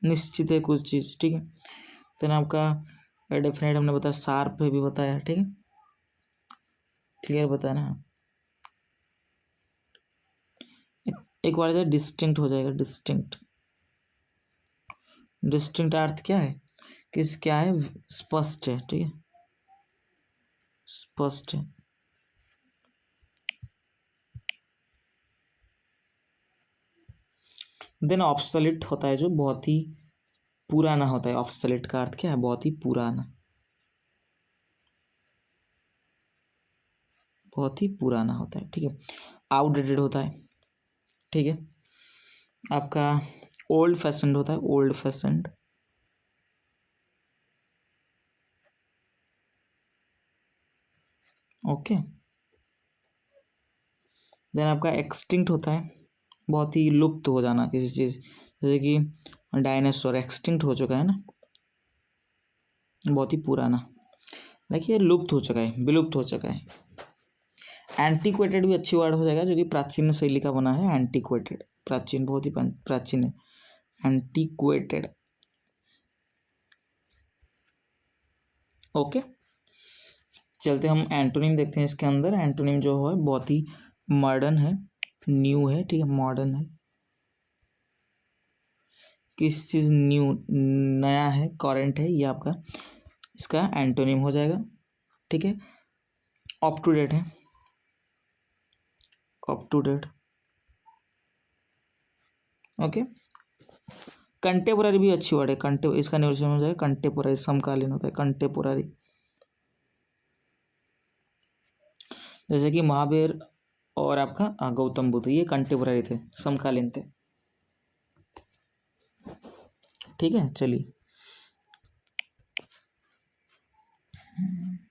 निश्चित है कुछ चीज़, ठीक है। तो ना आपका डेफिनेट हमने बताया, शार्प है भी बताया, ठीक है, क्लियर बताया ना। एक बार जाए, डिस्टिंक्ट हो जाएगा, डिस्टिंक्ट, डिस्टिंक्ट अर्थ क्या है, किस क्या है, स्पष्ट है, ठीक है, स्पष्ट है। देन ऑब्सोलीट होता है, जो बहुत ही पुराना होता है, ऑब्सोलीट का अर्थ क्या है, बहुत ही पुराना, बहुत ही पुराना होता है, ठीक है। आउटडेटेड होता है, ठीक है। आपका ओल्ड फैशन्ड होता है, ओल्ड फैशन्ड, ओके। देन आपका एक्सटिंक्ट होता है, बहुत ही लुप्त हो जाना किसी चीज़, जैसे कि डायनासोर एक्सटिंक्ट हो चुका है ना, बहुत ही पुराना, देखिए लुप्त हो चुका है, विलुप्त हो चुका है। एंटीक्वेटेड भी अच्छी वर्ड हो जाएगा, जो कि प्राचीन शैली का बना है। एंटीक्वेटेड प्राचीन, बहुत ही प्राचीन है, एंटीक्वेटेड। ओके, चलते हम एंटोनिम देखते हैं। इसके अंदर एंटोनिम जो है बहुत ही मॉडर्न है, न्यू है, ठीक है, मॉडर्न है। किस चीज़ न्यू, नया है, करेंट है, ये आपका इसका एंटोनिम हो जाएगा, ठीक है। अप टू डेट है, अप टू डेट। ओके, कंटेपोररी भी अच्छी वर्ड है, इसका निर्वचन हो जाएगा कंटेपोररी, समकालीन होता है कंटेपोररी। जैसे कि महावीर और आपका गौतम बुद्ध, ये कंटेपोररी थे, समकालीन थे, ठीक है। चलिए,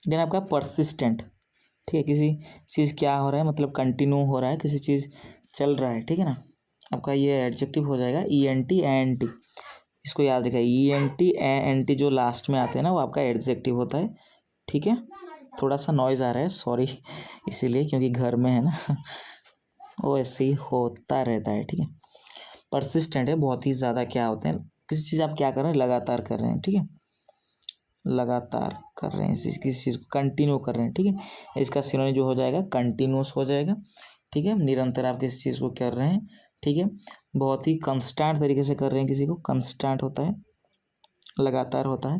देन आपका परसिस्टेंट, ठीक है। किसी चीज़ क्या हो रहा है, मतलब कंटिन्यू हो रहा है, किसी चीज़ चल रहा है, ठीक है ना। आपका ये एडजेक्टिव हो जाएगा ENT ANT, इसको याद रखिए। ENT ANT जो लास्ट में आते हैं ना, वो आपका एडजेक्टिव होता है, ठीक है। थोड़ा सा नॉइज़ आ रहा है, सॉरी, इसीलिए, क्योंकि घर में है ना वो ऐसे ही होता रहता है, ठीक है। परसिस्टेंट है, बहुत ही ज़्यादा क्या होते हैं, किसी चीज़ आप क्या कर रहे हैं, लगातार कर रहे हैं, ठीक है, लगातार कर रहे हैं, किसी चीज़ को कंटिन्यू कर रहे हैं, ठीक है। इसका सिनोनिम जो हो जाएगा कंटिन्यूस हो जाएगा, ठीक है। निरंतर आप किसी चीज़ को कर रहे हैं, ठीक है, बहुत ही कंस्टेंट तरीके से कर रहे हैं, किसी को कंस्टेंट होता है, लगातार होता है।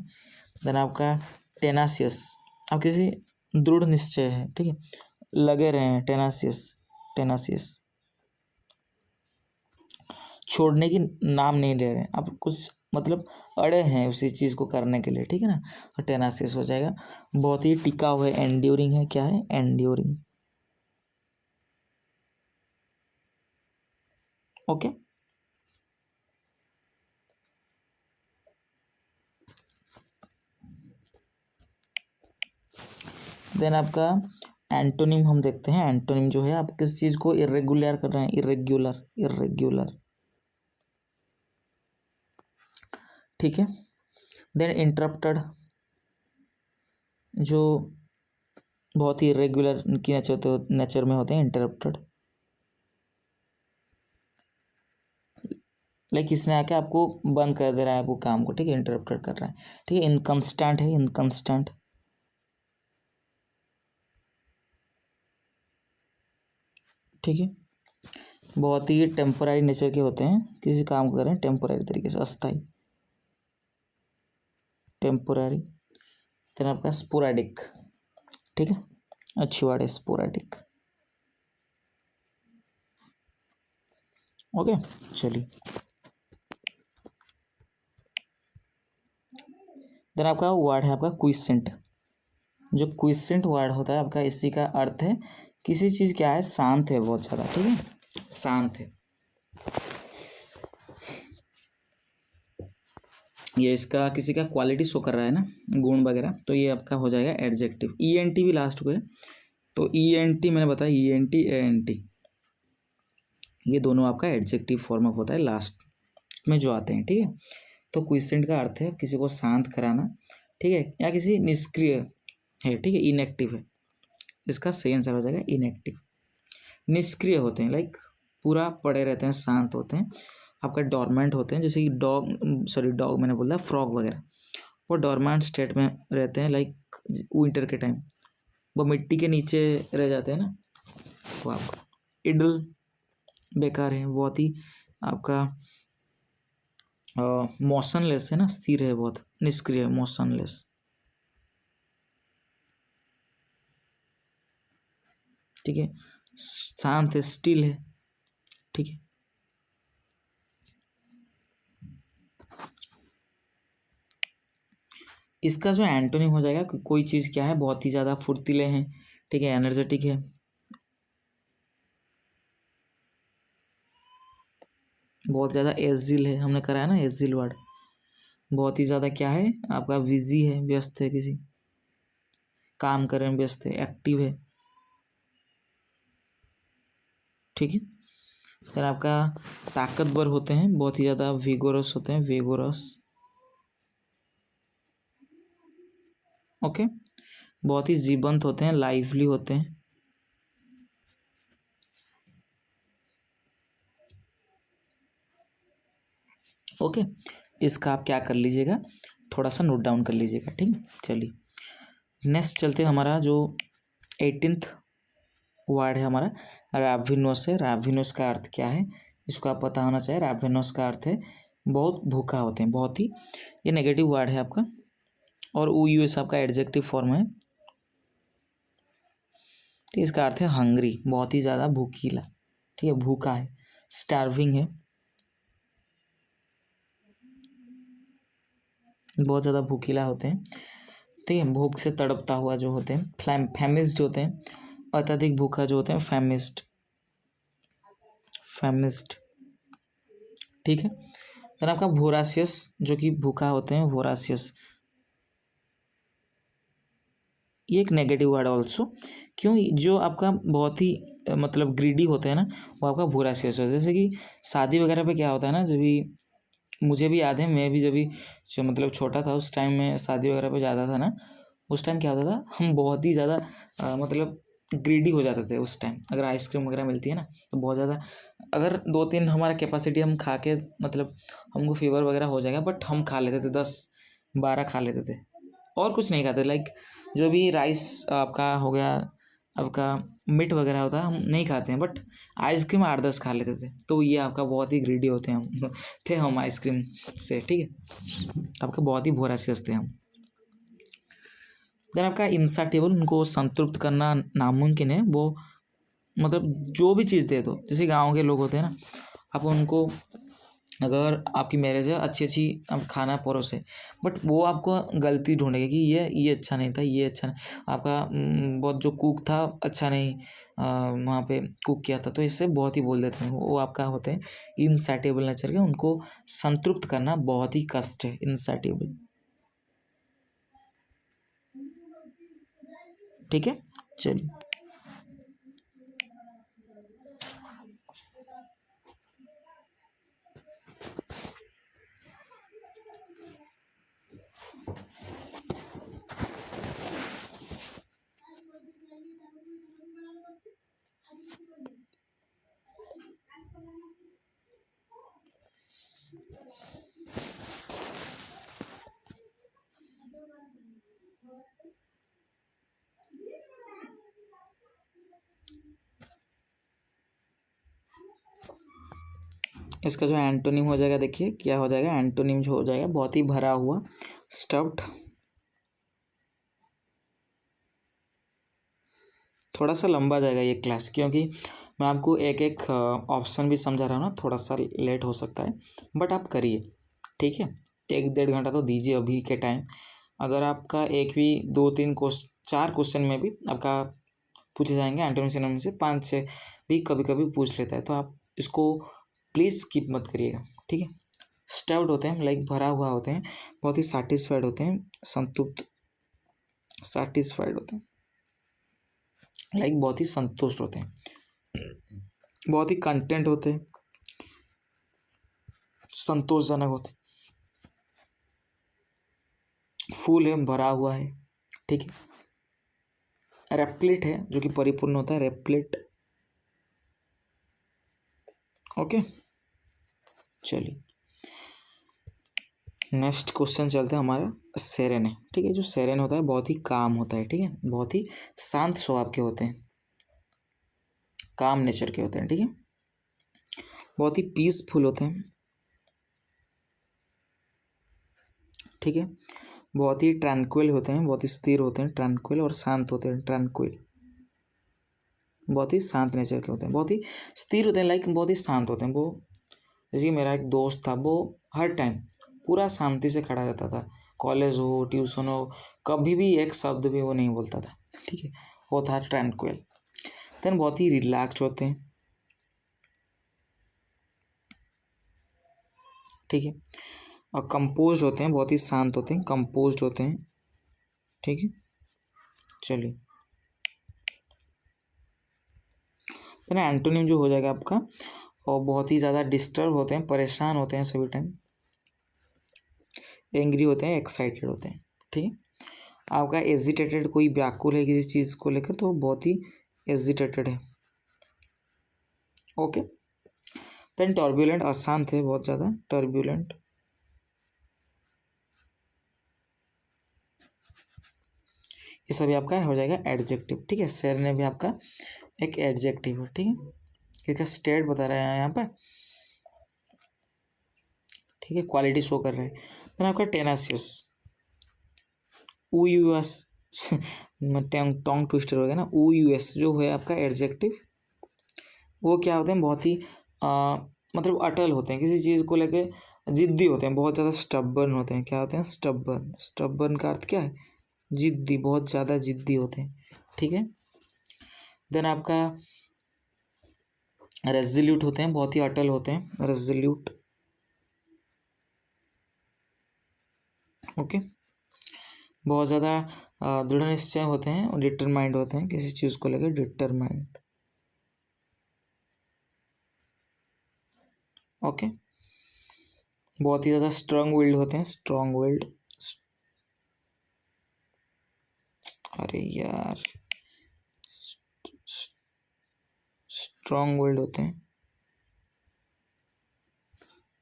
देन आपका टेनासियस, आप किसी दृढ़ निश्चय है, ठीक है, लगे रहे हैं, टेनासियस, टेनासियस। छोड़ने की नाम नहीं ले रहे हैं आप, कुछ मतलब अड़े हैं उसी चीज़ को करने के लिए, ठीक है ना, तो टेनासियस हो जाएगा। बहुत ही टिका हुआ है, एंड्योरिंग है, क्या है, एंड्योरिंग। ओके, देन आपका एंटोनिम हम देखते हैं। एंटोनिम जो है, आप किस चीज़ को इरेगुलर कर रहे हैं, इरेगुलर, इरेगुलर, ठीक है। देन इंटरप्टेड, जो बहुत ही इरेगुलर की नेचर में होते हैं, इंटरप्टेड। लाइक इसने आके आपको बंद कर दे रहा है, आपको काम को, ठीक है, इंटरप्टेड कर रहा है, ठीक है। इनकंस्टेंट है, इनकंस्टेंट, ठीक है। बहुत ही टेम्पोररी नेचर के होते हैं, किसी काम को करें टेम्पोररी तरीके से, अस्थाई, टेम्पोररी। फिर आपका स्पोरेडिक, ठीक है, अच्छी वर्ड है स्पोरेडिक। ओके, चलिए, देन आपका वर्ड है आपका क्विसेंट। जो क्विसेंट वर्ड होता है आपका, इसी का अर्थ है किसी चीज़ क्या है, शांत है बहुत ज़्यादा, ठीक है, शांत है। ये इसका किसी का क्वालिटी शो कर रहा है ना, गुण वगैरह, तो ये आपका हो जाएगा एडजेक्टिव। ENT भी लास्ट को है, तो ENT मैंने बताया, ENT ANT, ये दोनों आपका एडजेक्टिव फॉर्म ऑफ होता है लास्ट में जो आते हैं, ठीक है। तो क्विसेंट का अर्थ है किसी को शांत कराना, ठीक है, या किसी निष्क्रिय है, ठीक है, इनएक्टिव है, इसका सही आंसर हो जाएगा इनएक्टिव। निष्क्रिय होते हैं, लाइक पूरा पड़े रहते हैं, शांत होते हैं, आपका डॉर्मेंट होते हैं, जैसे कि डॉग मैंने बोला फ्रॉग वगैरह, वो डॉर्मेंट स्टेट में रहते हैं, लाइक विंटर के टाइम वो मिट्टी के नीचे रह जाते हैं ना, वो आपका इडल, बेकार है, बहुत ही आपका मोशनलेस है ना, स्थिर है, बहुत निष्क्रिय, मोशनलेस, ठीक है, शांत है, स्टिल है, ठीक है। इसका जो एंटोनिम हो जाएगा, कोई चीज़ क्या है, बहुत ही ज़्यादा फुर्तीले हैं, ठीक है, एनर्जेटिक है, बहुत ज़्यादा एजिल है, हमने करा है ना एजिल वर्ड। बहुत ही ज़्यादा क्या है आपका, बिजी है, व्यस्त है, किसी काम करने में व्यस्त है, एक्टिव है, ठीक है। फिर आपका ताकतवर होते हैं, बहुत ही ज़्यादा विगोरस होते हैं, विगोरस, ओके। बहुत ही जीवंत होते हैं, लाइवली होते हैं, ओके, इसका आप क्या कर लीजिएगा, थोड़ा सा नोट डाउन कर लीजिएगा, ठीक है। चलिए नेक्स्ट चलते हैं, हमारा जो 18th वर्ड है हमारा राविनोस है। राविनोस का अर्थ क्या है, इसको आप पता होना चाहिए। राविनोस का अर्थ है बहुत भूखा होते हैं, बहुत ही, ये नेगेटिव वर्ड है आपका, और ओ यूएस आपका एडजेक्टिव फॉर्म है। तो इसका अर्थ है हंग्री, बहुत ही ज़्यादा भूखीला, ठीक है, भूखा है। स्टार्विंग है, बहुत ज़्यादा भूखीला होते हैं, ठीक है, भूख से तड़पता हुआ जो होते हैं। फैमिस्ड होते हैं, अत्यधिक भूखा जो होते हैं, फैमिस्ड, फैमिस्ड, ठीक है। देन आपका वोरासियस, जो कि भूखा होते हैं, वोरासियस, ये एक नेगेटिव वर्ड ऑल्सो। क्यों, जो आपका बहुत ही मतलब ग्रीडी होते हैं ना, वो आपका वोरासियस होता है। जैसे कि शादी वगैरह पे क्या होता है ना, जब भी मुझे भी याद है, मैं भी जब भी जो मतलब छोटा था उस टाइम में शादी वगैरह पे जाता था ना, उस टाइम क्या होता था, हम बहुत ही ज़्यादा मतलब ग्रीडी हो जाते थे उस टाइम। अगर आइसक्रीम वगैरह मिलती है ना, तो बहुत ज़्यादा, अगर 2-3 हमारा कैपेसिटी हम खा के मतलब हमको फीवर वगैरह हो जाएगा, बट हम खा लेते थे, 10-12 खा लेते थे, और कुछ नहीं खाते। लाइक जो भी राइस आपका हो गया, आपका मीट वगैरह होता है, हम नहीं खाते हैं, बट आइसक्रीम 8-10 खा लेते थे। तो ये आपका बहुत ही ग्रीडी होते हैं हम थे हम आइसक्रीम से, ठीक है, आपका बहुत ही वोरासियस थे हम। देन आपका इंसाटिएबल, उनको संतृप्त करना नामुमकिन है। वो मतलब जो भी चीज़ दे दो, जैसे गाँव के लोग होते हैं ना, आप उनको, अगर आपकी मैरिज है, अच्छी अच्छी आप खाना परोसे, बट वो आपको गलती ढूंढेगा कि ये अच्छा नहीं था, ये अच्छा नहीं, आपका बहुत जो कुक था अच्छा नहीं वहाँ पे कुक किया था, तो इससे बहुत ही बोल देते हैं। वो आपका होते हैं इनसैटिएबल नेचर के, उनको संतृप्त करना बहुत ही कष्ट है, इनसैटिएबल, ठीक है। चलिए इसका जो एंटोनिम हो जाएगा, देखिए क्या हो जाएगा, एंटोनिम जो हो जाएगा, बहुत ही भरा हुआ, स्टफ्ड। थोड़ा सा लंबा जाएगा ये क्लास, क्योंकि मैं आपको एक एक ऑप्शन भी समझा रहा हूँ ना, थोड़ा सा लेट हो सकता है, बट आप करिए, ठीक है। 1-1.5 घंटा तो दीजिए अभी के टाइम। अगर आपका एक भी 2-3-4 क्वेश्चन में भी आपका पूछे जाएंगे एंटोनिम सिनोनिम से, 5-6 भी कभी कभी पूछ लेता है, तो आप इसको प्लीज़ स्किप मत करिएगा, ठीक है। स्टफ्ड होते हैं, लाइक भरा हुआ होते हैं, बहुत ही सेटिस्फाइड होते हैं, संतुष्ट, सेटिस्फाइड होते हैं, लाइक बहुत ही संतुष्ट होते हैं, बहुत ही कंटेंट होते हैं, संतोषजनक होते हैं, फूल है, भरा हुआ है, ठीक है। रेप्लेट है, जो कि परिपूर्ण होता है, रेप्लेट, ओके। चलिए नेक्स्ट क्वेश्चन चलते हैं, हमारा सेरेन है, ठीक है। जो सेरेन होता है बहुत ही काम होता है, ठीक है, बहुत ही शांत स्वभाव के होते हैं, काम नेचर के होते हैं, ठीक है, बहुत ही पीसफुल होते हैं, ठीक है, बहुत ही ट्रैंक्विल होते हैं, बहुत ही स्थिर होते हैं, ट्रैंक्विल, और शांत होते हैं, ट्रैंक्विल, बहुत ही शांत नेचर के होते हैं, बहुत ही स्थिर होते हैं, लाइक बहुत ही शांत होते हैं वो। जैसे कि मेरा एक दोस्त था, वो हर टाइम पूरा शांति से खड़ा रहता था, कॉलेज हो, ट्यूशन हो, कभी भी एक शब्द भी वो नहीं बोलता था, ठीक है, वो था ट्रैंक्विल। देन बहुत ही रिलैक्स होते हैं, ठीक है, और कंपोज होते हैं, बहुत ही शांत होते हैं, कंपोज होते हैं, ठीक है। चलिए देन एंटोनिम जो हो जाएगा आपका, और बहुत ही ज़्यादा डिस्टर्ब होते हैं, परेशान होते हैं सभी टाइम, एंग्री होते हैं, एक्साइटेड होते हैं, ठीक है। आपका एजिटेटेड, कोई व्याकुल है किसी चीज़ को लेकर, तो बहुत ही एजिटेटेड है, ओके। देन टर्बुलेंट अशांत है बहुत ज़्यादा, टर्बुलेंट। ये सभी आपका हो जाएगा एडजेक्टिव, ठीक है। सेरेने भी आपका एक एडजेक्टिव है, ठीक है। क्योंकि स्टेट बता रहे हैं यहाँ पर, ठीक है, क्वालिटी शो कर रहे हैं। देन आपका टेनासियस, यूएस टोंग ट्विस्टर हो गया ना, यूएस जो है आपका एडजेक्टिव, वो क्या होते हैं, बहुत ही मतलब अटल होते हैं, किसी चीज़ को लेके जिद्दी होते हैं, बहुत ज़्यादा स्टबर्न होते हैं। क्या होते हैं, स्टबर्न। स्टबर्न का अर्थ क्या है, जिद्दी, बहुत ज़्यादा जिद्दी होते हैं, ठीक है। देन आपका रेजोल्यूट होते हैं, बहुत ही अटल होते हैं, रेजोल्यूट, ओके। बहुत ज़्यादा दृढ़ निश्चय होते हैं और डिटरमाइंड होते हैं, किसी चीज़ को लेकर डिटरमाइंड, ओके। बहुत ही ज़्यादा स्ट्रांग विल्ड होते हैं, स्ट्रांग विल्ड, अरे यार, स्ट्रांग विल्ड होते हैं,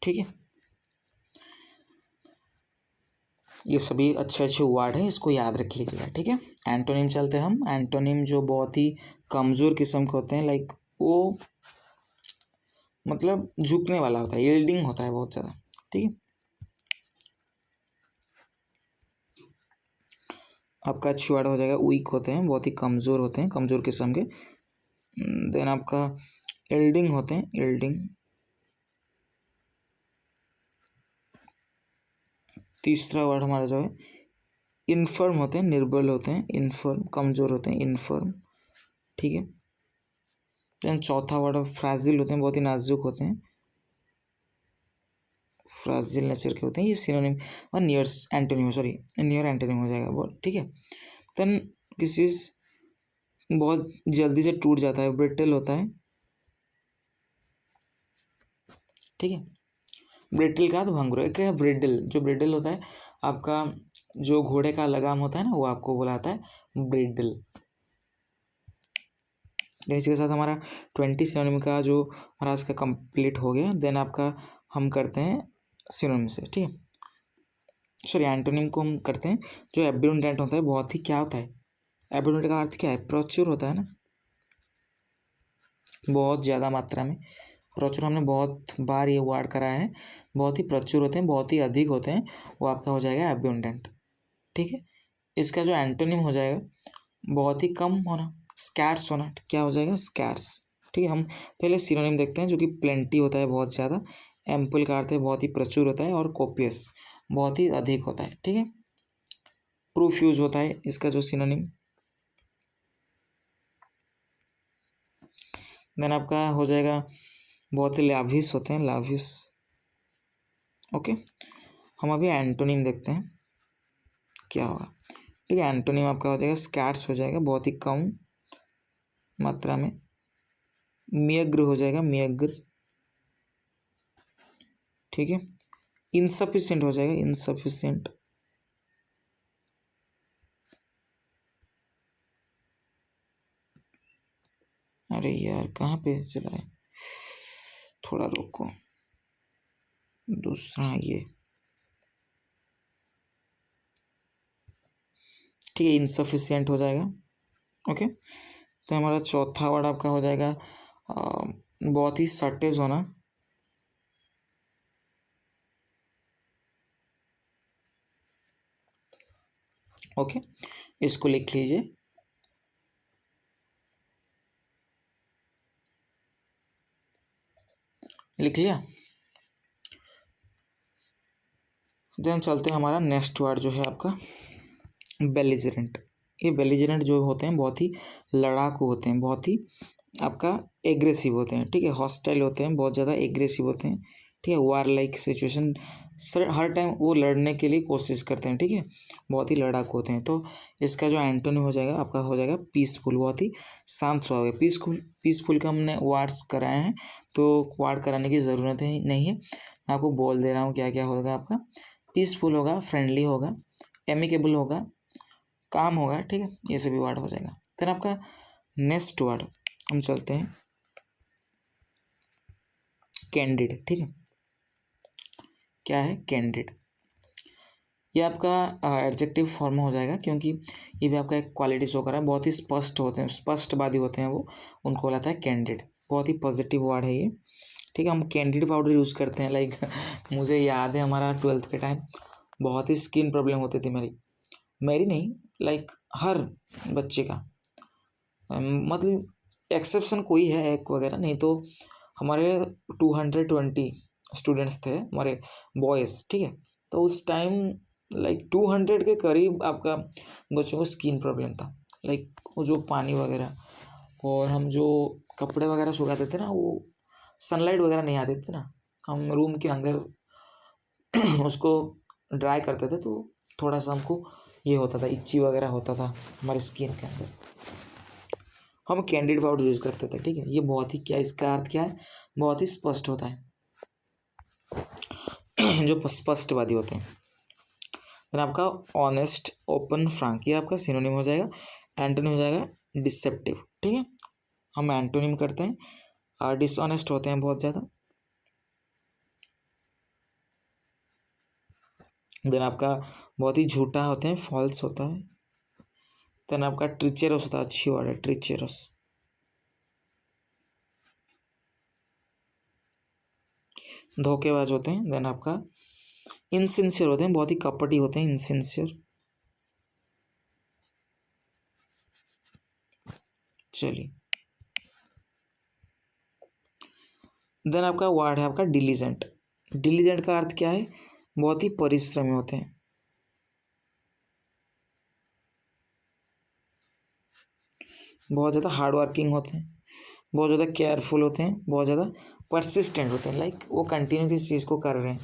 ठीक है। ये सभी अच्छे अच्छे वर्ड हैं, इसको याद रख लीजिएगा, ठीक है। एंटोनिम चलते हैं हम। एंटोनिम जो बहुत ही कमज़ोर किस्म के होते हैं, लाइक वो मतलब झुकने वाला होता है, यील्डिंग होता है बहुत ज़्यादा, ठीक है। आपका अच्छी वर्ड हो जाएगा वीक होते हैं, बहुत ही कमज़ोर होते हैं, कमज़ोर किस्म के। देन आपका यील्डिंग होते हैं, यील्डिंग। तीसरा वर्ड हमारा जो है इनफर्म होते हैं, निर्बल होते हैं, इनफर्म, कमज़ोर होते हैं, इनफर्म, ठीक है। देन चौथा वर्ड फ्राजिल होते हैं, बहुत ही नाजुक होते हैं, फ्राजिल नेचर के होते हैं। ये सिनोनिम और near antonym, sorry near antonym हो जाएगा बहुत, ठीक है। देन किसी बहुत जल्दी से टूट जाता है, ब्रिटल होता है, ठीक है। ब्रिटल का तो भंगुर है, क्या ब्रिडल, जो ब्रिडल होता है आपका, जो घोड़े का लगाम होता है ना, वो आपको बुलाता है ब्रिडल। देन इसके साथ हमारा 20 सिनोनिम का जो हमारा आज का कंप्लीट हो गया। देन आपका हम करते हैं सिनोनिम से, ठीक है, सॉरी एंटोनिम को हम करते हैं। जो एब्यूंडेंट होता है, बहुत ही क्या होता है, एब्यूंडेंट का अर्थ क्या है, प्रचुर होता है ना, बहुत ज़्यादा मात्रा में। प्रचुर हमने बहुत बार ये वर्ड करा है, बहुत ही प्रचुर होते हैं, बहुत ही अधिक होते हैं, वो आपका हो जाएगा एब्यूंडेंट, ठीक है। इसका जो एंटोनिम हो जाएगा, बहुत ही कम होना, स्कैर्स होना, क्या हो जाएगा, स्कैर्स, ठीक है। हम पहले सिनोनिम देखते हैं, जो कि प्लेंटी होता है, बहुत ज़्यादा। एम्पल का अर्थ है बहुत ही प्रचुर होता है, और कोपियस बहुत ही अधिक होता है, ठीक है। प्रूफ्यूज होता है इसका जो सिनोनिम। देन आपका हो जाएगा बहुत ही लाविश होते हैं, लाविश, ओके। हम अभी एंटोनिम देखते हैं क्या होगा, ठीक है। एंटोनिम आपका हो जाएगा स्कैर्स हो जाएगा, बहुत ही कम मात्रा में। म्यग्र हो जाएगा, म्यग्र, ठीक है। इनसफिशिएंट हो जाएगा, इनसफिशिएंट, अरे यार कहाँ पे चला है, थोड़ा रुको, दूसरा ये, ठीक है, इनसफिशिएंट हो जाएगा, ओके। तो हमारा चौथा वर्ड आपका हो जाएगा बहुत ही शॉर्टेज होना, ओके। इसको लिख लीजिए, लिख लिया। देन चलते हैं हमारा नेक्स्ट वर्ड जो है आपका बेलिजरेंट। ये बेलिजरेंट जो होते हैं बहुत ही लड़ाकू होते हैं, बहुत ही आपका एग्रेसिव होते हैं, ठीक है। हॉस्टाइल होते हैं, बहुत ज़्यादा एग्रेसिव होते हैं, ठीक है। वार लाइक सिचुएशन, सर हर टाइम वो लड़ने के लिए कोशिश करते हैं, ठीक है। बहुत ही लड़ाकू होते हैं। तो इसका जो एंटोनिम हो जाएगा आपका हो जाएगा पीसफुल, बहुत ही शांत स्वभाव है। पीसफुल, पीसफुल का हमने वार्ड्स कराए हैं, तो वार्ड कराने की ज़रूरत है नहीं है, मैं आपको बोल दे रहा हूँ क्या क्या होगा आपका। पीसफुल होगा, फ्रेंडली होगा, एमिकेबल होगा, काम होगा, ठीक है। ये सभी वर्ड हो जाएगा। फिर आपका नेक्स्ट वर्ड हम चलते हैं कैंडिड, ठीक है। क्या है? कैंडिड। ये आपका एडजेक्टिव फॉर्म हो जाएगा, क्योंकि ये भी आपका एक क्वालिटी शो कर रहा है। बहुत ही स्पष्ट होते हैं, स्पष्टवादी होते हैं वो, उनको बोलाता है कैंडिड। बहुत ही पॉजिटिव वर्ड है ये, ठीक है। हम कैंडिड पाउडर यूज़ करते हैं, लाइक मुझे याद है हमारा 12th के टाइम बहुत ही स्किन प्रॉब्लम होती थी मेरी नहीं, लाइक हर बच्चे का। मतलब एक्सेप्शन कोई है एक वगैरह, नहीं तो हमारे 220 स्टूडेंट्स थे हमारे बॉयज़, ठीक है। तो उस टाइम लाइक 200 के करीब आपका बच्चों को स्किन प्रॉब्लम था। लाइक वो जो पानी वगैरह और हम जो कपड़े वगैरह सुखाते थे ना, वो सनलाइट वगैरह नहीं आती थी ना, हम रूम के अंदर उसको ड्राई करते थे, तो थोड़ा सा हमको ये होता था, इच्ची वगैरह होता था हमारे स्किन के अंदर। हम कैंडिड पाउडर यूज़ करते थे, ठीक है। ये बहुत ही, क्या इसका अर्थ क्या है? बहुत ही स्पष्ट होता है जो स्पष्टवादी होते हैं। देन आपका ऑनेस्ट, ओपन, फ्रैंक, ये आपका सिनोनिम हो जाएगा। एंटोनिम हो जाएगा डिसेप्टिव, ठीक है। हम एंटोनिम करते हैं, डिसऑनेस्ट होते हैं बहुत ज़्यादा। देन आपका बहुत ही झूठा होते हैं, फॉल्स होता है। देन आपका ट्रिचरस होता है, अच्छी वर्ड है ट्रिचरस। धोखेबाज होते हैं। देन आपका इनसिंसियर होते हैं, बहुत ही कपटी होते हैं, इनसिंसियर। चलिए, देन आपका वर्ड है आपका डिलीजेंट। डिलीजेंट का अर्थ क्या है? बहुत ही परिश्रमी होते हैं, बहुत ज़्यादा हार्ड वर्किंग होते हैं, बहुत ज़्यादा केयरफुल होते हैं, बहुत ज़्यादा परसिस्टेंट होते हैं, लाइक वो कंटिन्यू किसी चीज़ को कर रहे हैं।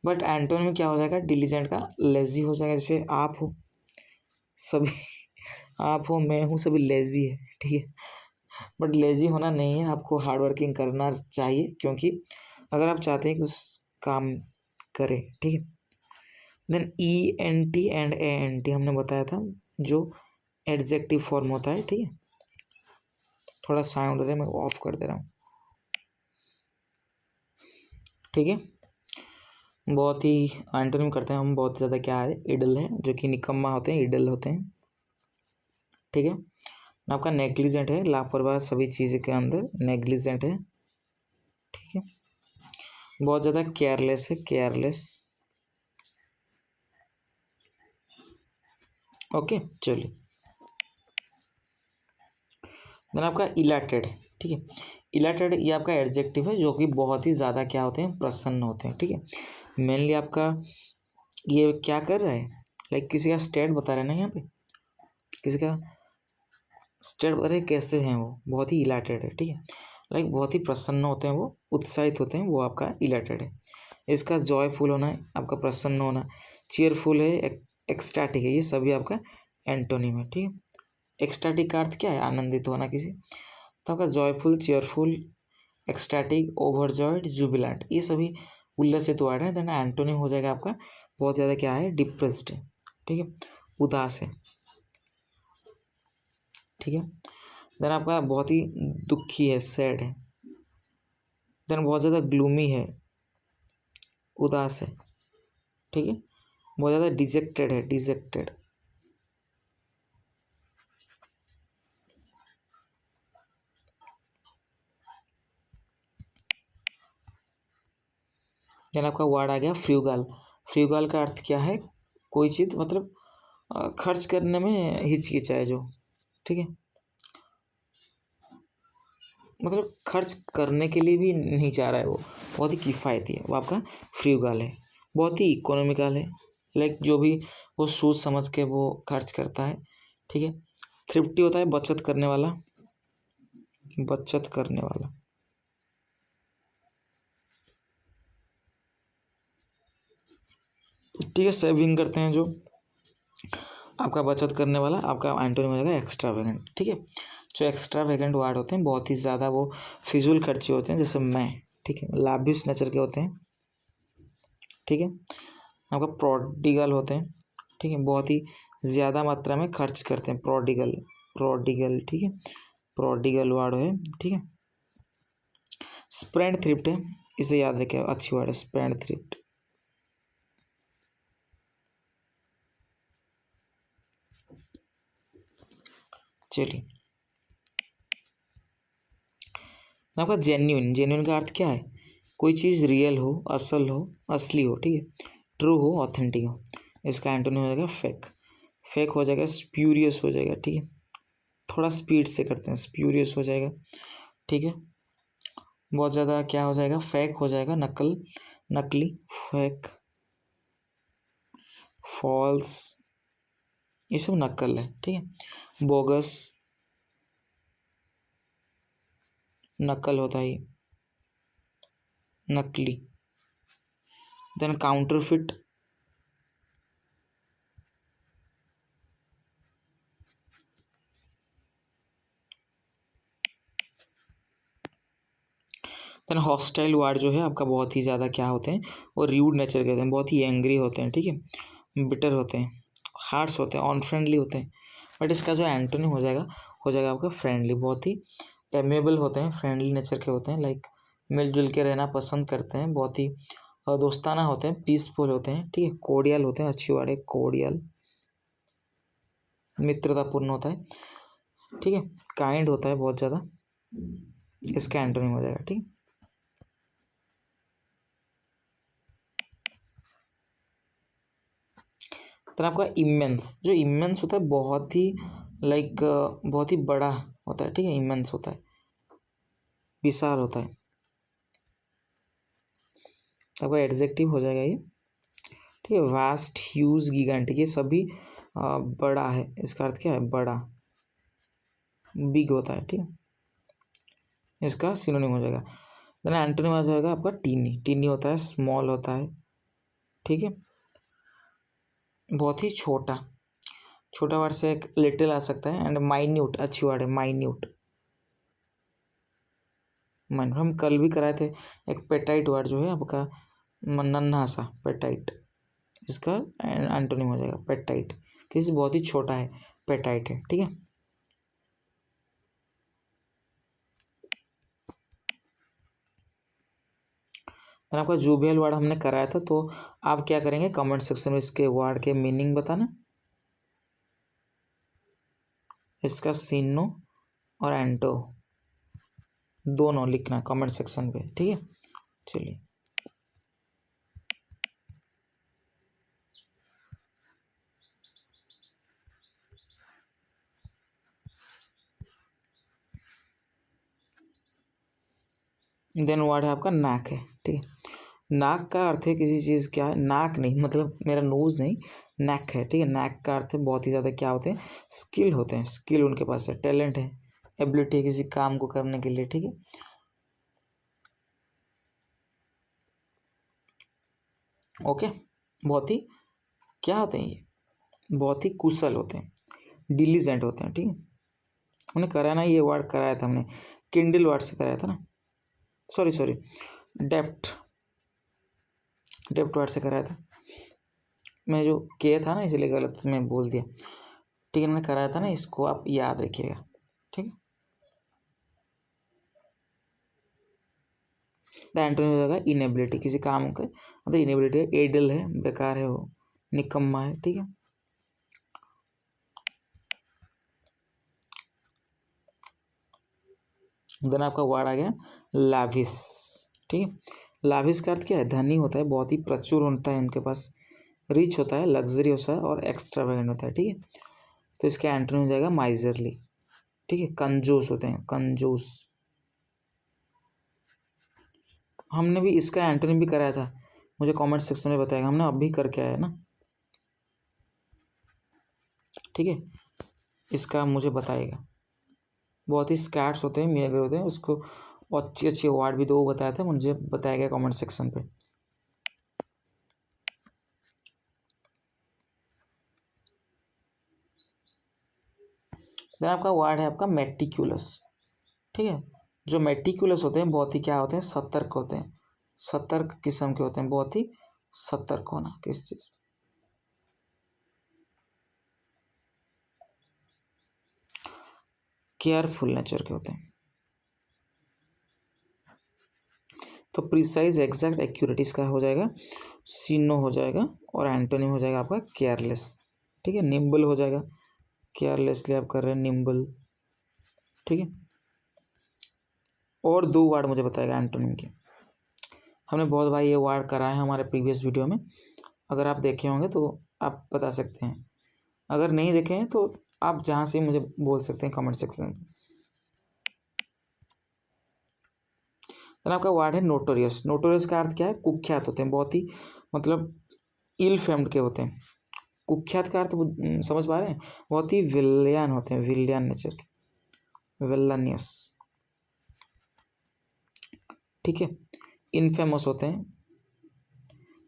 बट एंटोनिम में क्या हो जाएगा डिलीजेंट का? लेजी हो जाएगा। जैसे आप हो, सभी आप हो, मैं हूँ, सभी लेजी है, ठीक है। बट लेजी होना नहीं है, आपको हार्ड वर्किंग करना चाहिए, क्योंकि अगर आप चाहते हैं कि उस काम करें, ठीक है। देन ENT एंड ANT हमने बताया था, जो एडजेक्टिव फॉर्म होता है, ठीक है। थोड़ा साउंड हो रहा है, मैं ऑफ कर दे रहा हूँ, ठीक है। बहुत ही एंटोनिम करते हैं हम, बहुत ज़्यादा क्या है, इडल है, जो कि निकम्मा होते हैं, इडल होते हैं, ठीक है। आपका नेग्लिजेंट है, लापरवाह सभी चीज़ों के अंदर, नेग्लिजेंट है, ठीक है। बहुत ज़्यादा केयरलेस है, केयरलेस। ओके, चलिए। देन आपका इलाटेड, ठीक है। इलाटेड ये आपका एडजेक्टिव है, जो कि बहुत ही ज़्यादा क्या होते हैं, प्रसन्न होते हैं, ठीक है। मेनली आपका ये क्या कर रहा है, लाइक किसी का स्टेट बता रहे हैं ना, यहाँ पे किसी का स्टेट बता रहे हैं कैसे हैं वो, बहुत ही इलाटेड है, ठीक है। लाइक बहुत ही प्रसन्न होते हैं वो, उत्साहित होते हैं वो, आपका इलाटेड है। इसका जॉयफुल होना है, आपका प्रसन्न होना, चीयरफुल है, एक्सटैटिक है, ये सभी आपका एंटोनिम है, ठीक है। एक्सटैटिक का अर्थ क्या है? आनंदित होना किसी। तो आपका joyful, cheerful, ecstatic, overjoyed, Jubilant, ये सभी उल्लसित वर्ड है। देन एंटोनिम हो जाएगा आपका बहुत ज़्यादा क्या है, डिप्रेस्ड है, ठीक है, उदास है, ठीक है। देन आपका बहुत ही दुखी है, सैड है। देन बहुत ज़्यादा ग्लूमी है, उदास है, ठीक है। बहुत ज़्यादा डिजेक्टेड है, डिजेक्टेड। देन आपका वर्ड आ गया फ्र्यूगल। फ्र्यूगल का अर्थ क्या है? कोई चीज़ मतलब खर्च करने में हिचकिचाए जो, ठीक है। मतलब खर्च करने के लिए भी नहीं चाह रहा है वो, बहुत ही किफ़ायती है वो, आपका फ्र्यूगल है। बहुत ही इकोनॉमिकल है, लाइक जो भी वो सोच समझ के वो खर्च करता है, ठीक है। थ्रिफ्टी होता है बचत करने वाला, बचत करने वाला, ठीक है। सेविंग करते हैं जो, आपका बचत करने वाला, आपका एंटोनिम हो जाएगा एक्स्ट्रावेगेंट, ठीक है। जो एक्स्ट्रावेगेंट वर्ड होते हैं बहुत ही ज़्यादा वो फिजूल खर्ची होते हैं, जैसे मैं, ठीक है, लाभिश नेचर के होते हैं, ठीक है। आपका प्रोडिगल होते हैं, ठीक है, बहुत ही ज़्यादा मात्रा में खर्च करते हैं, प्रोडिगल, प्रोडिगल, ठीक है, प्रोडिगल वर्ड है, ठीक है। स्प्रेड थ्रिफ्ट है, इसे याद रखिए, अच्छी वर्ड है स्प्रेड थ्रिफ्ट। चलिए, आपका जेन्यून, जेन्यून का अर्थ क्या है? कोई चीज़ रियल हो, असल हो, असली हो, ठीक है, ट्रू हो, ऑथेंटिक हो। इसका एंटोनिम हो जाएगा फेक। फेक हो जाएगा स्प्यूरियस हो जाएगा, ठीक है, थोड़ा स्पीड से करते हैं, स्प्यूरियस हो जाएगा, ठीक है। बहुत ज़्यादा क्या हो जाएगा? फेक हो जाएगा, नकल, नकली, फेक, फॉल्स, ये सब नकल है, ठीक है। बोगस, नकल होता है, नकली। Then counterfeit, then hostile word जो है आपका बहुत ही ज़्यादा क्या होते हैं, और र्यूड नेचर के होते हैं, बहुत ही एंग्री होते हैं, ठीक है, बिटर होते हैं, हार्श होते हैं, अनफ्रेंडली होते हैं। बट इसका जो एंटोनिम हो जाएगा आपका फ्रेंडली, बहुत ही एमेबल होते हैं, फ्रेंडली नेचर के होते हैं, लाइक मिलजुल के रहना पसंद करते हैं, बहुत ही दोस्ताना होते हैं, पीसफुल होते हैं, ठीक है, कोडियल होते हैं, अच्छी वर्ड है कोडियल, मित्रतापूर्ण होता है, ठीक है, काइंड होता है बहुत ज़्यादा, इसका एंटोनिम हो जाएगा, ठीक है। तो आपका इमेंस, जो इमेंस होता है बहुत ही लाइक बहुत ही बड़ा होता है, ठीक है, इमेंस होता है, विशाल होता है। आपका एडजेक्टिव हो जाएगा ये, ठीक है। वास्ट, ह्यूज, गिगांटिक, ये सभी बड़ा है, इसका अर्थ क्या है? बड़ा, बिग होता है, ठीक है, इसका सिनोनिम हो जाएगा। देन एंटोनिम आ जाएगा आपका टीनी, टीनी होता है स्मॉल होता है, ठीक है, बहुत ही छोटा, छोटा वर्ड से एक लिटिल आ सकता है, एंड माइन्यूट, अच्छी वर्ड है माइन्यूट, हम कल भी कराए थे एक पेटाइट वर्ड जो है आपका नन्हा सा, पेटाइट, इसका एंटोनिम हो जाएगा पेटाइट, किसी बहुत ही छोटा है, पेटाइट है, ठीक है। तो आपका जुबियल वर्ड हमने कराया था, तो आप क्या करेंगे कमेंट सेक्शन में इसके वर्ड के मीनिंग बताना, इसका सिनो और एंटो दोनों लिखना कमेंट सेक्शन पे, ठीक है। चलिए, देन वर्ड है आपका नाक है, ठीक है। नाक का अर्थ है किसी चीज़, क्या है, नाक नहीं मतलब मेरा नोज नहीं, नैक है, ठीक है। नैक का अर्थ है बहुत ही ज़्यादा क्या होते हैं, स्किल होते हैं, स्किल उनके पास है, टैलेंट है, एबिलिटी है किसी काम को करने के लिए, ठीक है। ओके, बहुत ही क्या होते हैं ये, बहुत ही कुशल होते हैं, डिलीजेंट होते हैं, ठीक है। हमने कराया ना, ये वर्ड कराया था हमने, किंडल वर्ड से कराया था ना, sorry sorry, depth, depth word से कराया था, मैं जो किया था ना इसलिए गलत मैं बोल दिया, ठीक है, मैंने कराया था ना, इसको आप याद रखिएगा, ठीक है। द एंटोनिम हो जाएगा इनेबिलिटी, किसी काम का मतलब इनेबिलिटी है, एडल है, बेकार है वो, निकम्मा है, ठीक है। देन आपका वर्ड आ गया लाविश, ठीक है। लाविश का अर्थ क्या है? धनी होता है, बहुत ही प्रचुर होता है उनके पास, रिच होता है, लग्जरी होता है, और एक्स्ट्रावेगेंट होता है, ठीक है। तो इसका एंटोनिम हो जाएगा माइजरली, ठीक है, कंजूस होते हैं, कंजूस। हमने भी इसका एंटोनिम भी कराया था, मुझे कमेंट सेक्शन में बताएगा, हमने अभी करके आया ना, ठीक है, इसका मुझे बताएगा। बहुत ही स्कैट्स होते हैं, मेगर होते हैं, उसको अच्छी अच्छी अवार्ड भी दो बताया था, मुझे बताया गया कमेंट सेक्शन पे। देन आपका वर्ड है आपका मेटिकुलस, ठीक है। जो मेटिकुलस होते हैं बहुत ही क्या होते हैं, सतर्क होते हैं, सतर्क किस्म के होते हैं, बहुत ही सतर्क होना किस चीज, केयरफुल नेचर के होते हैं। तो प्रिसाइज, एग्जैक्ट, एक्यूरेट इसका हो जाएगा सीनो हो जाएगा, और एंटोनिम हो जाएगा आपका केयरलेस। ठीक है, निम्बल हो जाएगा, केयरलेसली आप कर रहे हैं निम्बल। ठीक है, और 2 वर्ड मुझे बताएगा एंटोनिम के। हमने बहुत भाई ये वर्ड करा है हमारे प्रीवियस वीडियो में, अगर आप देखे होंगे तो आप बता सकते हैं, अगर नहीं देखे हैं तो आप जहाँ से मुझे बोल सकते हैं कमेंट सेक्शन में। तो आपका वर्ड है नोटोरियस। नोटोरियस का अर्थ क्या है? कुख्यात होते हैं, बहुत ही मतलब इल फेम्ड के होते हैं। कुख्यात का अर्थ समझ पा रहे हैं? बहुत ही विलियन होते हैं, विलियन नेचर के, विलनियस। ठीक है, इनफेमस होते हैं,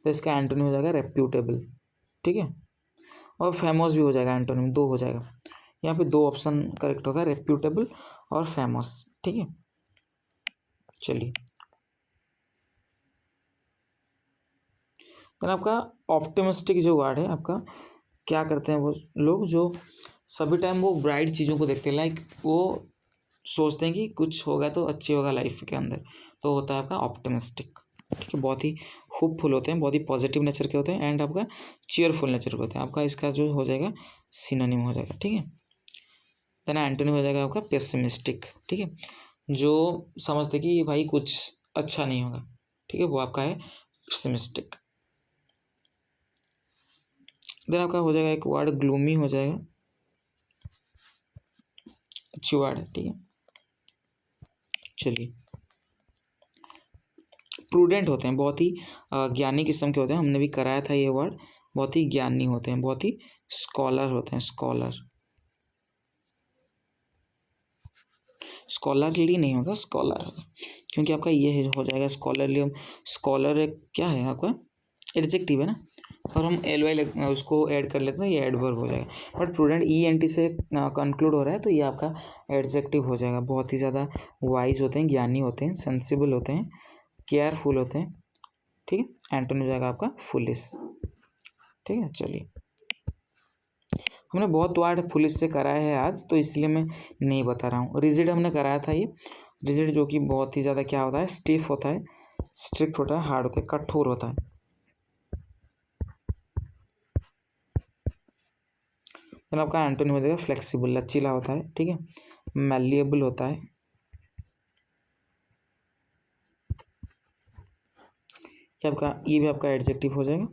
तो इसका एंटोनिम हो जाएगा रेप्यूटेबल। ठीक है, और फेमस भी हो जाएगा, एंटोनिम 2 हो जाएगा। यहाँ पे 2 ऑप्शन करेक्ट होगा, रेप्यूटेबल और फेमस। ठीक है, चलिए तो आपका ऑप्टिमिस्टिक जो वर्ड है आपका, क्या करते हैं वो लोग जो सभी टाइम वो ब्राइट चीज़ों को देखते हैं, लाइक वो सोचते हैं कि कुछ होगा तो अच्छी होगा लाइफ के अंदर, तो होता है आपका ऑप्टिमिस्टिक। ठीक है, बहुत ही होपफुल होते हैं, बहुत ही पॉजिटिव नेचर के होते हैं, एंड आपका चीयरफुल नेचर के होते हैं। आपका इसका जो हो जाएगा सिनोनिम हो जाएगा। ठीक है, देन एंटोनिम हो जाएगा आपका पेसिमिस्टिक। ठीक है, जो समझते कि भाई कुछ अच्छा नहीं होगा। ठीक है, वो आपका है पेसिमिस्टिक। देन आपका हो जाएगा एक वर्ड ग्लूमी हो जाएगा, अच्छी वर्ड है। ठीक है, चलिए प्रूडेंट होते हैं, बहुत ही ज्ञानी किस्म के होते हैं, हमने भी कराया था ये वर्ड। बहुत ही ज्ञानी होते हैं, बहुत ही स्कॉलर होते हैं, स्कॉलर। स्कॉलरली नहीं होगा, स्कॉलर होगा, क्योंकि आपका ये हो जाएगा स्कॉलरली। स्कॉलर एक क्या है आपका एडजेक्टिव है ना, और हम एल वाई उसको ऐड कर लेते हैं, ये एडवर्ब हो जाएगा। बट प्रूडेंट ENT से कंक्लूड हो रहा है, तो ये आपका एडजेक्टिव हो जाएगा। बहुत ही ज़्यादा वाइज होते हैं, ज्ञानी होते हैं, सेंसिबल होते हैं, केयरफुल होते हैं। ठीक है, एंटोनिम हो जाएगा आपका फुलिश। ठीक है, चलिए हमने बहुत वर्ड फुलिश से कराया है आज, तो इसलिए मैं नहीं बता रहा हूँ। रिजिड हमने कराया था, ये रिजिड जो कि बहुत ही ज़्यादा क्या होता है, स्टिफ होता है, स्ट्रिक्ट होता है, हार्ड होता है, कठोर होता है। तो आपका एंटोनिम हो जाएगा फ्लेक्सिबल, लचीला होता है। ठीक है, मैलिएबल होता है। ये भी आपका एडजेक्टिव हो जाएगा,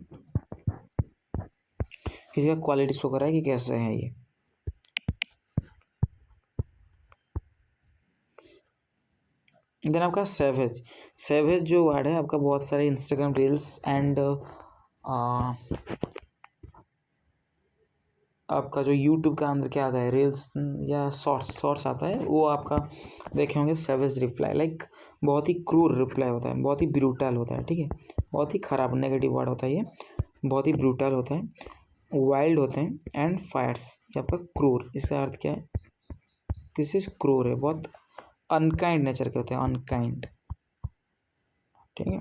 किसी का क्वालिटी शो कर रहा है कि कैसे है ये। देन आपका सेवेज। सेवेज जो वर्ड है आपका, बहुत सारे इंस्टाग्राम रील्स एंड आपका जो यूट्यूब का अंदर क्या आता है, रील्स या शॉर्ट्स आता है, वो आपका देखे होंगे। सेवेज रिप्लाई, लाइक बहुत ही क्रूर रिप्लाई होता है, बहुत ही ब्रूटल होता है। ठीक है, बहुत ही खराब, नेगेटिव वर्ड होता है ये, बहुत ही ब्रूटल होता है, वाइल्ड होते हैं, एंड फायर्स। ये आपका क्रूर, इसका अर्थ क्या है, किसी से क्रूर है, बहुत अनकाइंड नेचर के होते हैं, अनकाइंड। ठीक है,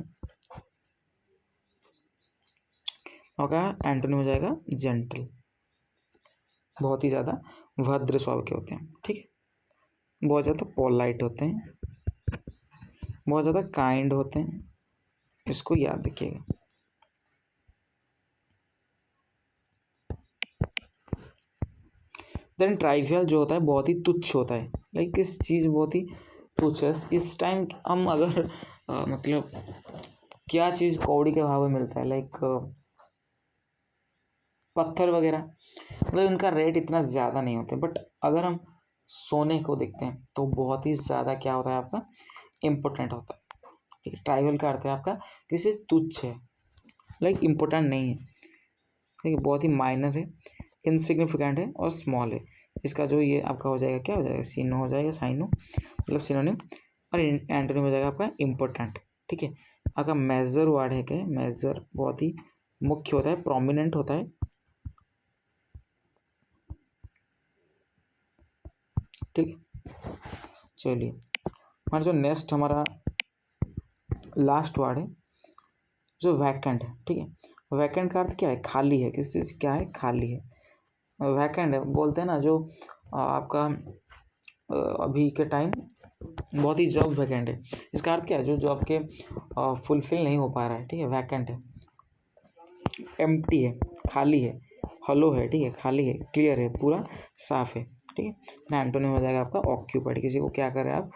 होगा एंटोनिम हो जाएगा जेंटल, बहुत ही ज़्यादा भद्र स्वभाव के होते हैं। ठीक है, बहुत ज़्यादा पोलाइट होते हैं, बहुत ज़्यादा काइंड होते हैं, इसको याद रखिएगा। देन ट्राइवियल जो होता है, बहुत ही तुच्छ होता है, लाइक किस चीज़ बहुत ही तुच्छ है। इस टाइम हम अगर मतलब क्या चीज़ कौड़ी के भाव में मिलता है, लाइक पत्थर वगैरह, मतलब इनका रेट इतना ज़्यादा नहीं होता, बट अगर हम सोने को देखते हैं तो बहुत ही ज़्यादा क्या होता है आपका, इम्पोर्टेंट होता है। ठीक है, ट्राइवल का अर्थ है आपका किसी तुच्छ है, लाइक इम्पोर्टेंट नहीं है। ठीक है, बहुत ही माइनर है, इनसिग्निफिकेंट है और स्मॉल है। इसका जो ये आपका हो जाएगा, क्या हो जाएगा, सीनो हो जाएगा, साइनो मतलब सिनोनिम, और एंटोनिम हो जाएगा आपका इम्पोर्टेंट। ठीक है, आपका मेजर वर्ड है क्या, मेजर बहुत ही मुख्य होता है, प्रोमिनेंट होता है। ठीक है, चलिए हमारा जो नेक्स्ट हमारा लास्ट वर्ड है जो वैकेंट है। ठीक है, वैकेंट का अर्थ क्या है, खाली है, किसी चीज़ क्या है, खाली है। वैकेंट है बोलते हैं ना, जो आपका अभी के टाइम बहुत ही जॉब वैकेंट है। इसका अर्थ क्या है, जो जॉब के फुलफिल नहीं हो पा रहा है, ठीक है, वैकेंट है, एम्प्टी है, खाली है, हलो है, ठीक है, खाली है, क्लियर है, पूरा साफ है, ठीक है ना। एंटोनिम हो जाएगा आपका ऑक्यूपाइड, किसी को क्या कर रहे हैं आप,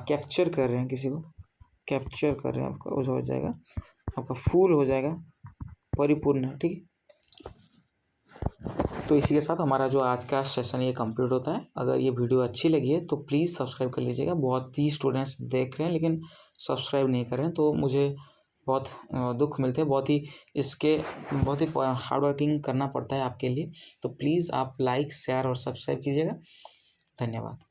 कैप्चर कर रहे हैं, किसी को कैप्चर कर रहे हैं आपका, उस हो जाएगा आपका फूल, हो जाएगा परिपूर्ण, ठीक है। तो इसी के साथ हमारा जो आज का सेशन ये कंप्लीट होता है। अगर ये वीडियो अच्छी लगी है तो प्लीज़ सब्सक्राइब कर लीजिएगा। बहुत ही स्टूडेंट्स देख रहे हैं लेकिन सब्सक्राइब नहीं कर रहे हैं, तो मुझे बहुत दुख मिलते हैं। बहुत ही हार्ड वर्किंग करना पड़ता है आपके लिए। तो प्लीज़ आप लाइक, शेयर और सब्सक्राइब कीजिएगा। धन्यवाद।